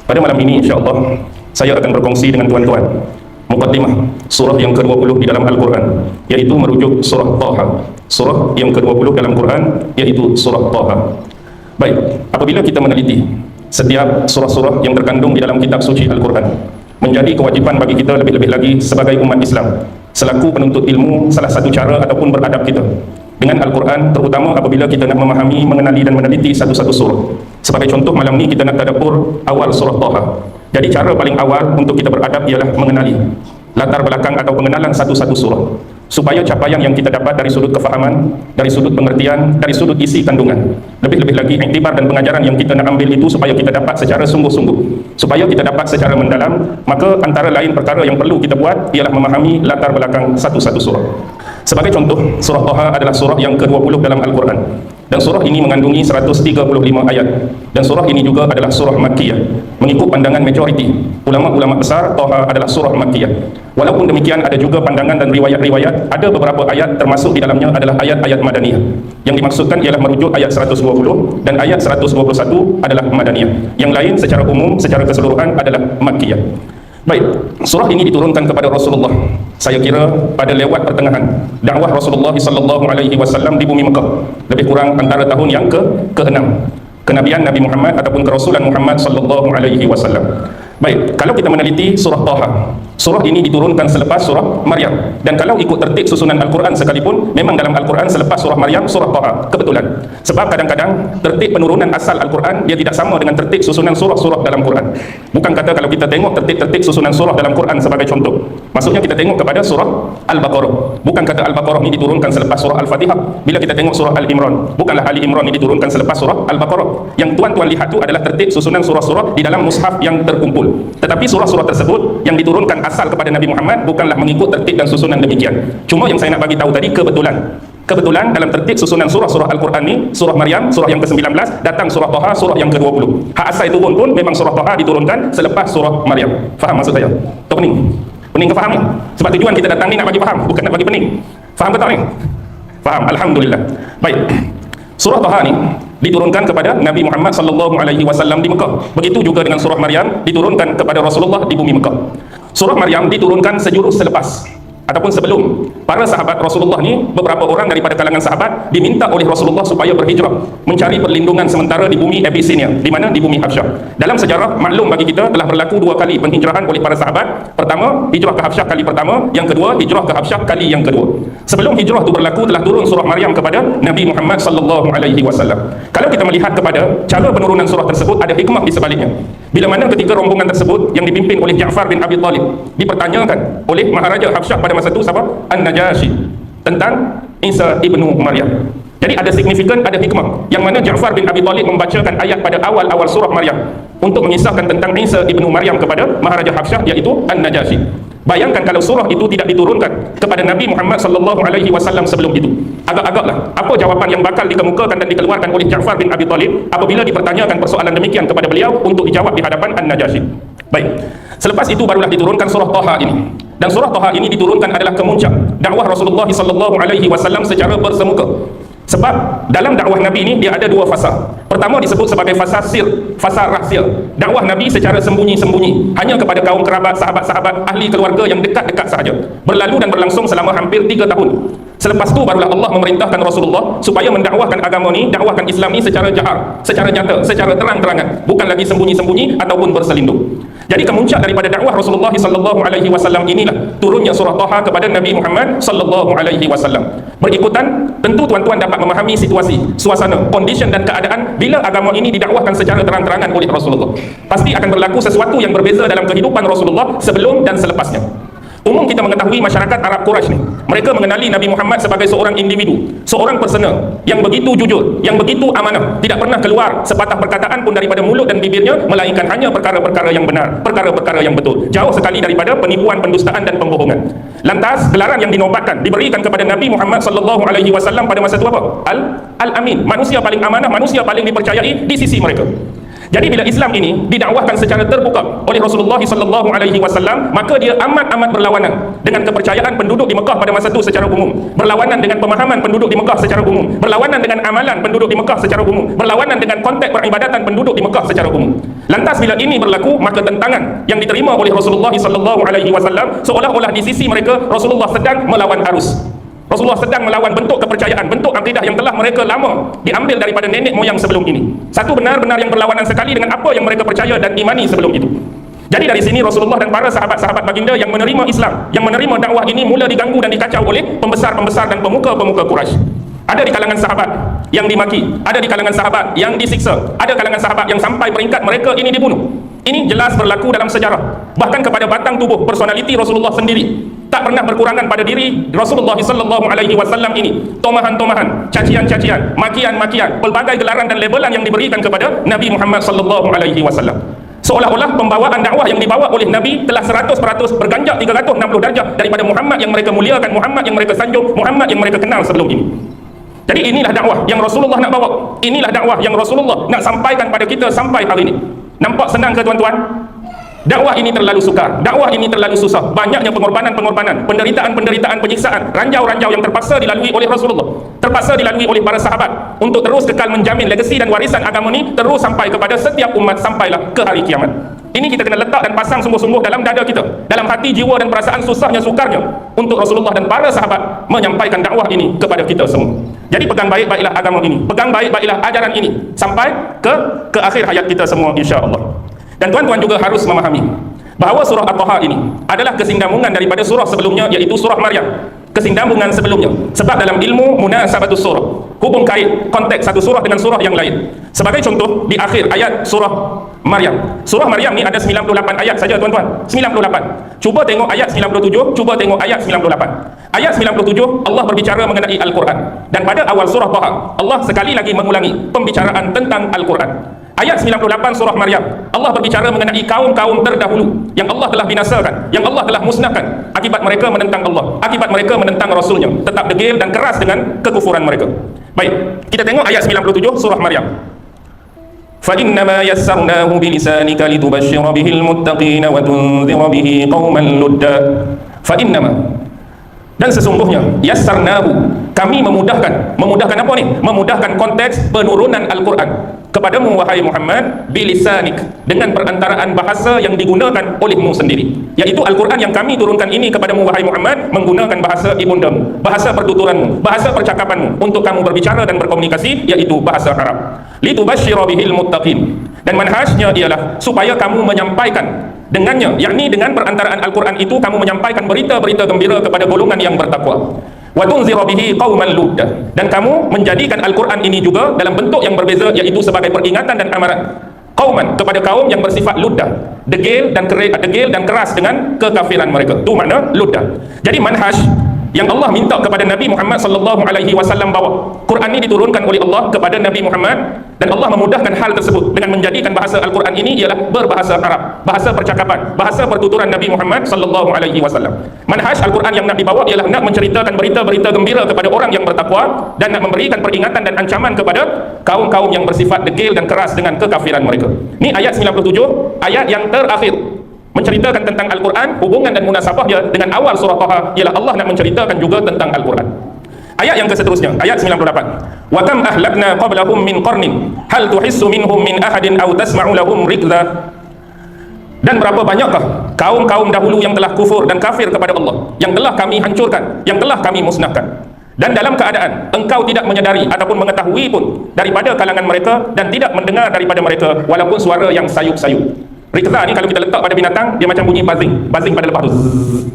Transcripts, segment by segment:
Pada malam ini insya-Allah saya akan berkongsi dengan tuan-tuan muqaddimah surah yang ke-20 di dalam Al-Quran, iaitu merujuk surah Taha. Surah yang ke-20 dalam Quran iaitu surah Taha. Baik, apabila kita meneliti setiap surah-surah yang terkandung di dalam kitab suci Al-Quran, menjadi kewajipan bagi kita lebih-lebih lagi sebagai umat Islam, selaku penuntut ilmu, salah satu cara ataupun beradab kita dengan Al-Quran, terutama apabila kita nak memahami, mengenali dan meneliti satu-satu surah. Sebagai contoh, malam ni kita nak tadabbur awal surah Taha. Jadi cara paling awal untuk kita beradab ialah mengenali latar belakang atau pengenalan satu-satu surah, supaya capaian yang kita dapat dari sudut kefahaman, dari sudut pengertian, dari sudut isi kandungan, lebih-lebih lagi iktibar dan pengajaran yang kita nak ambil itu supaya kita dapat secara sungguh-sungguh, supaya kita dapat secara mendalam. Maka antara lain perkara yang perlu kita buat ialah memahami latar belakang satu-satu surah. Sebagai contoh, surah Taha adalah surah yang ke-20 dalam Al-Quran, dan surah ini mengandungi 135 ayat, dan surah ini juga adalah surah Makkiyah. Mengikut pandangan majoriti ulama-ulama besar, Taha adalah surah Makkiyah. Walaupun demikian, ada juga pandangan dan riwayat-riwayat, ada beberapa ayat termasuk di dalamnya adalah ayat-ayat Madaniyah. Yang dimaksudkan ialah merujuk ayat 120 dan ayat 121 adalah Madaniyah. Yang lain secara umum, secara keseluruhan adalah Makkiyah. Baik, surah ini diturunkan kepada Rasulullah, saya kira pada lewat pertengahan dakwah Rasulullah SAW di bumi Mekah, lebih kurang antara tahun yang ke-6 kenabian Nabi Muhammad ataupun kerasulan Muhammad SAW. Baik, kalau kita meneliti surah Taha, surah ini diturunkan selepas surah Maryam. Dan kalau ikut tertib susunan Al-Quran sekalipun, memang dalam Al-Quran selepas surah Maryam, surah Taha, kebetulan. Sebab kadang-kadang tertib penurunan asal Al-Quran dia tidak sama dengan tertib susunan surah-surah dalam Quran. Bukan kata kalau kita tengok tertib-tertib susunan surah dalam Quran sebagai contoh, maksudnya kita tengok kepada surah Al-Baqarah. Bukan kata Al-Baqarah ini diturunkan selepas surah Al-Fatihah. Bila kita tengok surah Al-Imran, bukanlah Ali Imran ini diturunkan selepas surah Al-Baqarah. Yang tuan-tuan lihat itu adalah tertib susunan surah-surah di dalam mushaf yang terkumpul. Tetapi surah-surah tersebut yang diturunkan asal kepada Nabi Muhammad bukanlah mengikut tertib dan susunan demikian. Cuma yang saya nak bagi tahu tadi, kebetulan dalam tertib susunan surah-surah Al-Quran ni, surah Maryam, surah yang ke-19, datang surah Taha, surah yang ke-20. Hak asal turun pun memang surah Taha diturunkan selepas surah Maryam. Faham maksud saya? Tak pening? Pening ke faham ni? Sebab tujuan kita datang ni nak bagi faham, bukan nak bagi pening. Faham ke tak ni? Faham, Alhamdulillah. Baik, surah Taha ni diturunkan kepada Nabi Muhammad SAW di Mekah. Begitu juga dengan surah Maryam diturunkan kepada Rasulullah di bumi Mekah. Surah Maryam diturunkan sejurus selepas ataupun sebelum para sahabat Rasulullah ni, beberapa orang daripada kalangan sahabat diminta oleh Rasulullah supaya berhijrah mencari perlindungan sementara di bumi Abyssinia, di mana? Di bumi Habsyah. Dalam sejarah maklum bagi kita telah berlaku 2 kali penghijrahan oleh para sahabat. Pertama, hijrah ke Habsyah kali pertama, yang kedua hijrah ke Habsyah kali yang kedua. Sebelum hijrah itu berlaku telah turun surah Maryam kepada Nabi Muhammad SAW. Kalau kita melihat kepada cara penurunan surah tersebut, ada hikmah di sebaliknya. Bila mana ketika rombongan tersebut yang dipimpin oleh Ja'far bin Abi Talib dipertanyakan oleh Maharaja Habsyah pada masa itu, siapa? An-Najashi, tentang Isa ibnu Maryam. Jadi ada signifikan, ada hikmah yang mana Ja'far bin Abi Talib membacakan ayat pada awal-awal surah Maryam untuk mengisahkan tentang Isa ibnu Maryam kepada Maharaja Habsyah, iaitu An-Najashi. Bayangkan kalau surah itu tidak diturunkan kepada Nabi Muhammad SAW sebelum itu. Agak-agaklah apa jawapan yang bakal dikemukakan dan dikeluarkan oleh Ja'far bin Abi Talib apabila dipertanyakan persoalan demikian kepada beliau untuk dijawab di hadapan An-Najashi. Baik, selepas itu barulah diturunkan surah Taha ini. Dan surah Taha ini diturunkan adalah kemuncak dakwah Rasulullah SAW secara bersemuka. Sebab dalam dakwah Nabi ini dia ada 2 fasa. Pertama disebut sebagai fasa sir, fasa rahsia. Dakwah Nabi secara sembunyi-sembunyi, hanya kepada kaum kerabat, sahabat-sahabat, ahli keluarga yang dekat-dekat sahaja. Berlalu dan berlangsung selama hampir 3 tahun. Selepas itu barulah Allah memerintahkan Rasulullah supaya mendakwahkan agama ni, dakwahkan Islam ni secara jahar, secara nyata, secara terang-terangan, bukan lagi sembunyi-sembunyi ataupun berselindung. Jadi kemuncak daripada dakwah Rasulullah SAW inilah turunnya surah Taha kepada Nabi Muhammad SAW. Berikutan, tentu tuan-tuan dapat memahami situasi, suasana, condition dan keadaan bila agama ini didakwahkan secara terang-terangan oleh Rasulullah. Pasti akan berlaku sesuatu yang berbeza dalam kehidupan Rasulullah sebelum dan selepasnya. Umum kita mengetahui masyarakat Arab Quraisy ni, mereka mengenali Nabi Muhammad sebagai seorang individu, seorang personal yang begitu jujur, yang begitu amanah, tidak pernah keluar sepatah perkataan pun daripada mulut dan bibirnya melainkan hanya perkara-perkara yang benar, perkara-perkara yang betul, jauh sekali daripada penipuan, pendustaan dan pembohongan. Lantas gelaran yang dinobatkan diberikan kepada Nabi Muhammad SAW pada masa itu apa? Al-Amin, manusia paling amanah, manusia paling dipercayai di sisi mereka. Jadi bila Islam ini didakwahkan secara terbuka oleh Rasulullah sallallahu alaihi wasallam, maka dia amat berlawanan dengan kepercayaan penduduk di Mekah pada masa itu secara umum, berlawanan dengan pemahaman penduduk di Mekah secara umum, berlawanan dengan amalan penduduk di Mekah secara umum, berlawanan dengan konteks peribadatan penduduk di Mekah secara umum. Lantas bila ini berlaku, maka tentangan yang diterima oleh Rasulullah sallallahu alaihi wasallam seolah-olah di sisi mereka Rasulullah sedang melawan arus. Rasulullah sedang melawan bentuk kepercayaan, bentuk akidah yang telah mereka lama diambil daripada nenek moyang sebelum ini. Satu benar-benar yang berlawanan sekali dengan apa yang mereka percaya dan imani sebelum itu. Jadi dari sini Rasulullah dan para sahabat-sahabat baginda yang menerima Islam, yang menerima dakwah ini mula diganggu dan dikacau oleh pembesar-pembesar dan pemuka-pemuka Quraisy. Ada di kalangan sahabat yang dimaki, ada di kalangan sahabat yang disiksa, ada kalangan sahabat yang sampai peringkat mereka ini dibunuh. Ini jelas berlaku dalam sejarah. Bahkan kepada batang tubuh personaliti Rasulullah sendiri tak pernah berkurangan pada diri Rasulullah sallallahu alaihi wasallam ini tomahan-tomahan, cacian-cacian, makian-makian, pelbagai gelaran dan labelan yang diberikan kepada Nabi Muhammad sallallahu alaihi wasallam. Seolah-olah pembawaan dakwah yang dibawa oleh Nabi telah 100% berganjak 360 darjah daripada Muhammad yang mereka muliakan, Muhammad yang mereka sanjung, Muhammad yang mereka kenal sebelum ini. Jadi inilah dakwah yang Rasulullah nak bawa. Inilah dakwah yang Rasulullah nak sampaikan pada kita sampai hari ini. Nampak senang ke tuan-tuan? Dakwah ini terlalu sukar, dakwah ini terlalu susah. Banyaknya pengorbanan-pengorbanan, penderitaan-penderitaan, penyiksaan, ranjau-ranjau yang terpaksa dilalui oleh Rasulullah, terpaksa dilalui oleh para sahabat untuk terus kekal menjamin legasi dan warisan agama ini terus sampai kepada setiap umat sampailah ke hari kiamat. Ini kita kena letak dan pasang sungguh-sungguh dalam dada kita, dalam hati, jiwa dan perasaan susahnya sukarnya untuk Rasulullah dan para sahabat menyampaikan dakwah ini kepada kita semua. Jadi pegang baik-baiklah agama ini, pegang baik-baiklah ajaran ini sampai ke akhir hayat kita semua insya-Allah. Dan tuan-tuan juga harus memahami bahawa surah At-Taha ini adalah kesinambungan daripada surah sebelumnya, iaitu surah Maryam. Kesinambungan sebelumnya, sebab dalam ilmu munasabatus surah, hubung kait konteks satu surah dengan surah yang lain. Sebagai contoh, di akhir ayat surah Maryam, surah Maryam ni ada 98 ayat saja tuan-tuan, 98. Cuba tengok ayat 97, cuba tengok ayat 98. Ayat 97 Allah berbicara mengenai Al-Quran, dan pada awal surah Taha Allah sekali lagi mengulangi pembicaraan tentang Al-Quran. Ayat 98 surah Maryam, Allah berbicara mengenai kaum-kaum terdahulu yang Allah telah binasakan, yang Allah telah musnahkan akibat mereka menentang Allah, akibat mereka menentang Rasulnya, tetap degil dan keras dengan kekufuran mereka. Baik, kita tengok ayat 97 surah Maryam. فَإِنَّمَا يَسَّرْنَاهُ بِلِسَانِكَ لِتُبَشِّرَ بِهِ الْمُتَّقِينَ وَتُنذِرَ بِهِ قَوْمًا لُدًّا. فَإِنَّمَا, dan sesungguhnya, yassarnahu, kami memudahkan. Memudahkan apa ni? Memudahkan konteks penurunan Al-Quran kepadamu wahai Muhammad bilisanik, dengan perantaraan bahasa yang digunakan olehmu sendiri, yaitu Al-Quran yang kami turunkan ini kepadamu wahai Muhammad menggunakan bahasa ibundamu, bahasa pertuturanmu, bahasa percakapanmu untuk kamu berbicara dan berkomunikasi, yaitu bahasa Arab. Litubashshira bihil muttaqin, dan manhajnya ialah supaya kamu menyampaikan dengannya, yakni dengan perantaraan Al-Quran itu kamu menyampaikan berita-berita gembira kepada golongan yang bertakwa. Wa tunzira bihi qauman ludda, dan kamu menjadikan Al-Quran ini juga dalam bentuk yang berbeza, iaitu sebagai peringatan dan amaran qauman, kepada kaum yang bersifat ludda, degil dan keras dengan kekafiran mereka. Itu makna ludda. Jadi manhaj yang Allah minta kepada Nabi Muhammad sallallahu alaihi wasallam bawa, Quran ini diturunkan oleh Allah kepada Nabi Muhammad, dan Allah memudahkan hal tersebut dengan menjadikan bahasa Al-Quran ini ialah berbahasa Arab, bahasa percakapan, bahasa pertuturan Nabi Muhammad sallallahu alaihi wasallam. Manhaj Al-Quran yang nak dibawa ialah nak menceritakan berita-berita gembira kepada orang yang bertakwa, dan nak memberikan peringatan dan ancaman kepada kaum-kaum yang bersifat degil dan keras dengan kekafiran mereka. Ini ayat 97, ayat yang terakhir menceritakan tentang Al-Quran. Hubungan dan munasabahnya dengan awal surah Taha ialah Allah nak menceritakan juga tentang Al-Quran. Ayat yang seterusnya, ayat 98. Wa kam ahlakna qablahum min qarnin hal tuhissu minhum min ahadin aw tasma'u lahum rikza. Dan berapa banyakkah kaum-kaum dahulu yang telah kufur dan kafir kepada Allah, yang telah kami hancurkan, yang telah kami musnahkan, dan dalam keadaan engkau tidak menyadari ataupun mengetahui pun daripada kalangan mereka, dan tidak mendengar daripada mereka walaupun suara yang sayup-sayup. Rikza ni kalau kita letak pada binatang, dia macam bunyi buzzing pada lepas tu,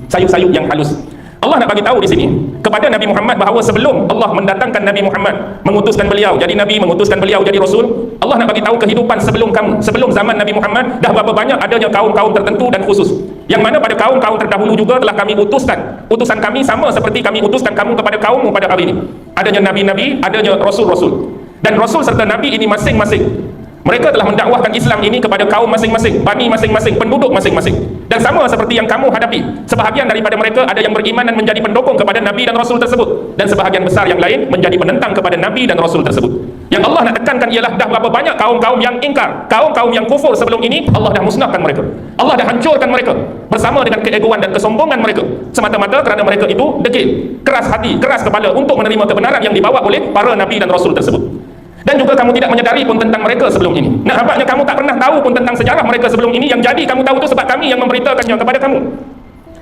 sayup-sayup yang halus. Allah nak bagi tahu di sini kepada Nabi Muhammad bahawa sebelum Allah mendatangkan Nabi Muhammad, mengutuskan beliau jadi Nabi, mengutuskan beliau jadi Rasul, Allah nak bagi tahu kehidupan sebelum kamu, sebelum zaman Nabi Muhammad, dah berapa banyak adanya kaum-kaum tertentu dan khusus, yang mana pada kaum-kaum terdahulu juga telah kami utuskan. Utusan kami sama seperti kami utuskan kamu kepada kaummu pada hari ini. Adanya Nabi-Nabi, adanya Rasul-Rasul, dan Rasul serta Nabi ini masing-masing Mereka telah mendakwahkan Islam ini kepada kaum masing-masing, bani masing-masing, penduduk masing-masing. Dan sama seperti yang kamu hadapi, sebahagian daripada mereka ada yang beriman dan menjadi pendukung kepada Nabi dan Rasul tersebut, dan sebahagian besar yang lain menjadi penentang kepada Nabi dan Rasul tersebut. Yang Allah nak tekankan ialah dah berapa banyak kaum-kaum yang ingkar, kaum-kaum yang kufur sebelum ini, Allah dah musnahkan mereka, Allah dah hancurkan mereka bersama dengan keegoan dan kesombongan mereka, semata-mata kerana mereka itu degil, keras hati, keras kepala untuk menerima kebenaran yang dibawa oleh para Nabi dan Rasul tersebut. Dan juga kamu tidak menyadari pun tentang mereka sebelum ini. Nah, nampaknya kamu tak pernah tahu pun tentang sejarah mereka sebelum ini. Yang jadi kamu tahu itu sebab kami yang memberitakannya kepada kamu.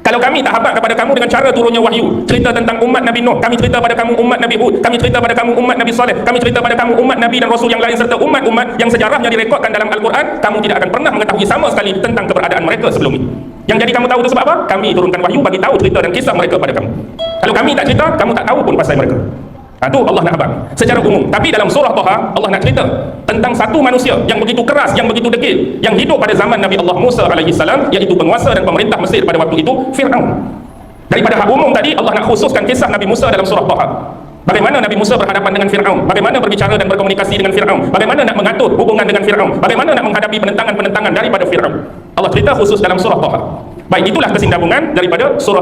Kalau kami tak habaq kepada kamu dengan cara turunnya wahyu, cerita tentang umat Nabi Nuh, kami cerita pada kamu umat Nabi Hud, kami cerita pada kamu umat Nabi Saleh, kami cerita pada kamu umat Nabi dan Rasul yang lain serta umat-umat yang sejarahnya direkodkan dalam Al-Quran, kamu tidak akan pernah mengetahui sama sekali tentang keberadaan mereka sebelum ini. Yang jadi kamu tahu itu sebab apa? Kami turunkan wahyu bagi tahu cerita dan kisah mereka pada kamu. Kalau kami tak cerita, kamu tak tahu pun pasal mereka. Itu Allah nak habaq secara umum. Tapi dalam surah Taha, Allah nak cerita tentang satu manusia yang begitu keras, yang begitu degil, yang hidup pada zaman Nabi Allah Musa alaihissalam, iaitu penguasa dan pemerintah Mesir pada waktu itu, Fir'aun. Daripada hak umum tadi, Allah nak khususkan kisah Nabi Musa dalam surah Taha. Bagaimana Nabi Musa berhadapan dengan Fir'aun, bagaimana berbicara dan berkomunikasi dengan Fir'aun, bagaimana nak mengatur hubungan dengan Fir'aun, bagaimana nak menghadapi penentangan-penentangan daripada Fir'aun. Allah cerita khusus dalam surah Taha. Baik, itulah kesinambungan daripada surah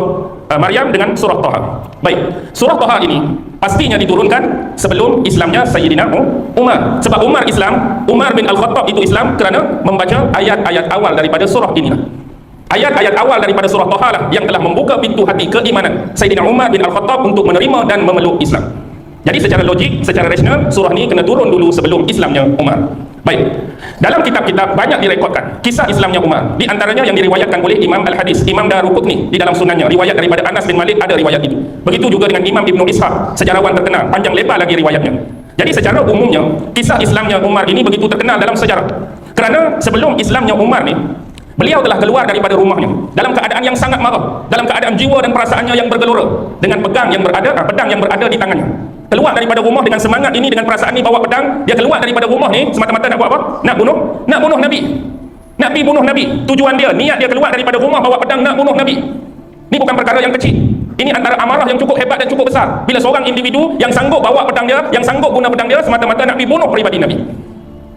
Maryam dengan surah Taha. Baik, surah Taha ini pastinya diturunkan sebelum Islamnya Sayyidina Umar. Sebab Umar Islam, Umar bin Al-Khattab itu Islam kerana membaca ayat-ayat awal daripada surah inilah. Ayat-ayat awal daripada surah Taha lah yang telah membuka pintu hati keimanan Sayyidina Umar bin Al-Khattab untuk menerima dan memeluk Islam. Jadi secara logik, secara rasional, surah ni kena turun dulu sebelum Islamnya Umar. Baik, dalam kitab-kitab banyak direkodkan kisah Islamnya Umar. Di antaranya yang diriwayatkan oleh Imam Al-Hadis, Imam Daruqutni di dalam sunannya, riwayat daripada Anas bin Malik ada riwayat itu. Begitu juga dengan Imam Ibn Ishaq, sejarawan terkenal, panjang lebar lagi riwayatnya. Jadi secara umumnya, kisah Islamnya Umar ini begitu terkenal dalam sejarah. Kerana sebelum Islamnya Umar ni, beliau telah keluar daripada rumahnya dalam keadaan yang sangat marah, dalam keadaan jiwa dan perasaannya yang bergelora, dengan pedang yang berada di tangannya. Keluar daripada rumah dengan semangat ini, dengan perasaan ini, bawa pedang. Dia keluar daripada rumah ni semata-mata nak buat apa? Nak bunuh Nabi. Nak pergi bunuh Nabi. Tujuan dia, niat dia keluar daripada rumah bawa pedang nak bunuh Nabi. Ini bukan perkara yang kecil. Ini antara amarah yang cukup hebat dan cukup besar. Bila seorang individu yang sanggup bawa pedang dia, yang sanggup guna pedang dia semata-mata nak pergi bunuh peribadi Nabi.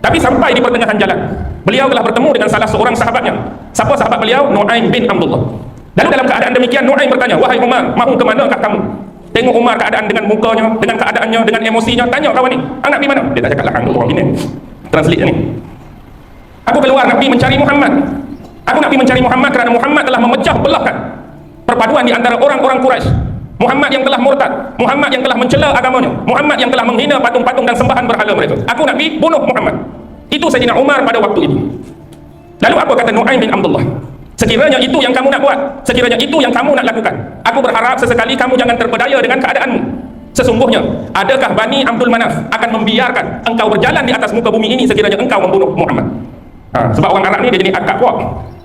Tapi sampai di pertengahan jalan, beliau telah bertemu dengan salah seorang sahabatnya. Siapa sahabat beliau? Nu'aim bin Abdullah. Lalu dalam keadaan demikian, Nu'aim bertanya, "Wahai Umar, mahu ke manakah kamu?" Tengok Umar keadaan dengan mukanya, dengan keadaannya, dengan emosinya. Tanya kawan ni, "Nak pergi mana?" Dia tak cakap lah, orang ini translate ni. "Aku keluar nak pergi mencari Muhammad. Aku nak pergi mencari Muhammad kerana Muhammad telah memecah belahkan perpaduan di antara orang-orang Quraisy. Muhammad yang telah murtad, Muhammad yang telah mencela agamanya, Muhammad yang telah menghina patung-patung dan sembahan berhala mereka. Aku nak pergi bunuh Muhammad." Itu Sayyidina Umar pada waktu itu. Lalu apa kata Nu'aim bin Abdullah? "Sekiranya itu yang kamu nak buat, sekiranya itu yang kamu nak lakukan, aku berharap sesekali kamu jangan terpedaya dengan keadaanmu. Sesungguhnya, adakah Bani Abdul Manaf akan membiarkan engkau berjalan di atas muka bumi ini sekiranya engkau membunuh Muhammad?" Sebab orang Arab ni dia jenis akak kuat.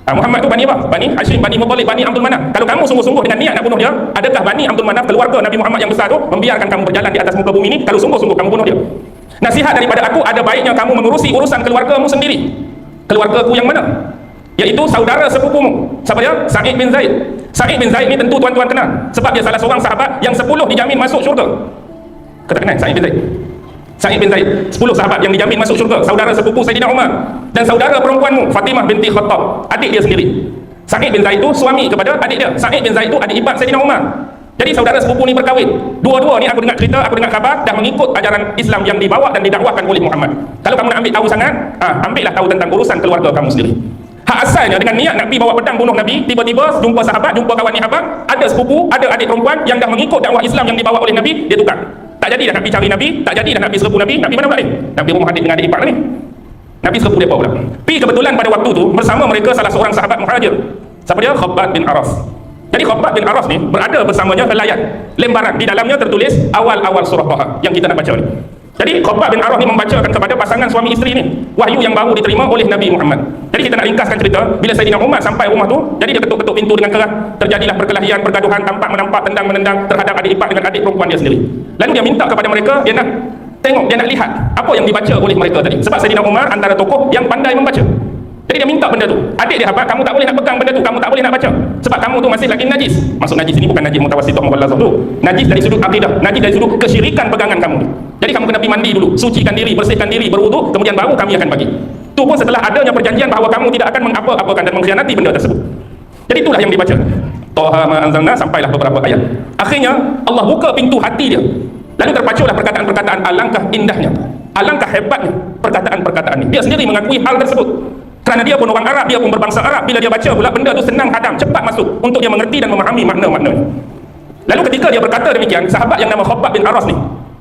Muhammad tu Bani apa? Bani Hashim, Bani Muttalib, Bani Abdul Manaf. Kalau kamu sungguh-sungguh dengan niat nak bunuh dia, adakah Bani Abdul Manaf, keluarga Nabi Muhammad yang besar tu, membiarkan kamu berjalan di atas muka bumi ini kalau sungguh-sungguh kamu bunuh dia? Nasihat daripada aku, ada baiknya kamu menerusi urusan keluargamu sendiri. Keluargaku yang mana? Iaitu saudara sepupumu. Siapa dia? Sa'id bin Zaid. Sa'id bin Zaid ni tentu tuan-tuan kenal, sebab dia salah seorang sahabat yang 10 dijamin masuk syurga. Kita kenal Sa'id bin Zaid? Sa'id bin Zaid, 10 sahabat yang dijamin masuk syurga, saudara sepupu Sayyidina Umar. Dan saudara perempuanmu Fatimah binti Khattab, adik dia sendiri. Sa'id bin Zaid itu suami kepada adik dia. Sa'id bin Zaid itu adik ipar Sayyidina Umar. Jadi saudara sepupu ni berkahwin. Dua-dua ni aku dengar cerita, aku dengar khabar dah mengikut ajaran Islam yang dibawa dan didakwahkan oleh Muhammad. Kalau kamu nak ambil tahu sangat, ambillah tahu tentang urusan keluarga kamu sendiri. Hak asalnya dengan niat nak pergi bawa pedang bunuh Nabi, tiba-tiba jumpa sahabat, jumpa kawan sahabat, ada sepupu, ada adik perempuan yang dah mengikut dakwah Islam yang dibawa oleh Nabi, dia tukar. Tak jadi dah nak pergi cari Nabi, tak jadi dah nak pergi serbu Nabi. Nabi mana pula ni? Nak pergi rumah adik dengan adik ipar ni. Nabi serbu mereka pula. Pergi kebetulan pada waktu tu bersama mereka salah seorang sahabat Muhajir. Siapa dia? Khabbab bin Aras. Jadi Khabbab bin Aras ni berada bersamanya helaian lembaran, di dalamnya tertulis awal-awal surah Taha yang kita nak baca ni. Jadi Khabbab bin Aras ni membacakan kepada pasangan suami isteri ni wahyu yang baru diterima oleh Nabi Muhammad. Jadi kita nak ringkaskan cerita, bila Sayyidina Umar sampai rumah tu, jadi dia ketuk-ketuk pintu dengan keras. Terjadilah perkelahian, pergaduhan, tampak menampak, tendang-menendang terhadap adik ipar dengan adik perempuan dia sendiri. Lalu dia minta kepada mereka, dia nak tengok, dia nak lihat apa yang dibaca oleh mereka tadi. Sebab Sayyidina Umar antara tokoh yang pandai membaca. Jadi dia minta benda tu. Adik dia, kamu tak boleh nak pegang benda tu, kamu tak boleh nak baca. Sebab kamu tu masih lagi najis. Maksud najis ini bukan najis mutawassithah mughallazah tu. Najis dari sudut akidah, najis dari sudut kesyirikan pegangan kamu tu. Jadi kamu kena pergi mandi dulu, sucikan diri, bersihkan diri, berwuduk, kemudian baru kami akan bagi. Itu pun setelah adanya perjanjian bahawa kamu tidak akan mengapa-apakan dan mengkhianati benda tersebut. Jadi itulah yang dibaca. Taha ma anzalna, sampailah beberapa ayat. Akhirnya Allah buka pintu hati dia. Lalu terpaculah perkataan-perkataan, alangkah indahnya, alangkah hebatnya perkataan-perkataan ini. Dia sendiri mengakui hal tersebut. Kerana dia pun orang Arab, dia pun berbangsa Arab. Bila dia baca pula benda itu senang hadam, cepat masuk untuk dia mengerti dan memahami makna-maknanya. Lalu ketika dia berkata demikian, sahabat yang nama Khabbab bin Aras ni,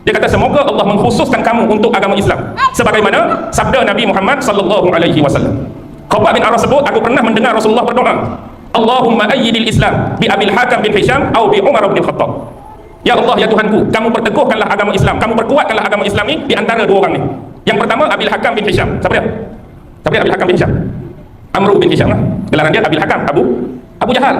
dia kata semoga Allah mengkhususkan kamu untuk agama Islam. Sebagaimana sabda Nabi Muhammad sallallahu alaihi wasallam. Khabbab bin Aras sebut, aku pernah mendengar Rasulullah berdoa, Allahumma ayyidil Islam bi Abil Hakam bin Hisham atau bi Umar bin Khattab. Ya Allah, ya Tuhanku, kamu perteguhkanlah agama Islam, kamu perkuatkanlah agama Islam ni di antara dua orang ni. Yang pertama Abil Hakam bin Hisham. Siapa dia? Siapa dia Abil Hakam bin Hisham? Amr bin Hisham lah. Gelaran dia Abil Hakam, Abu Jahal.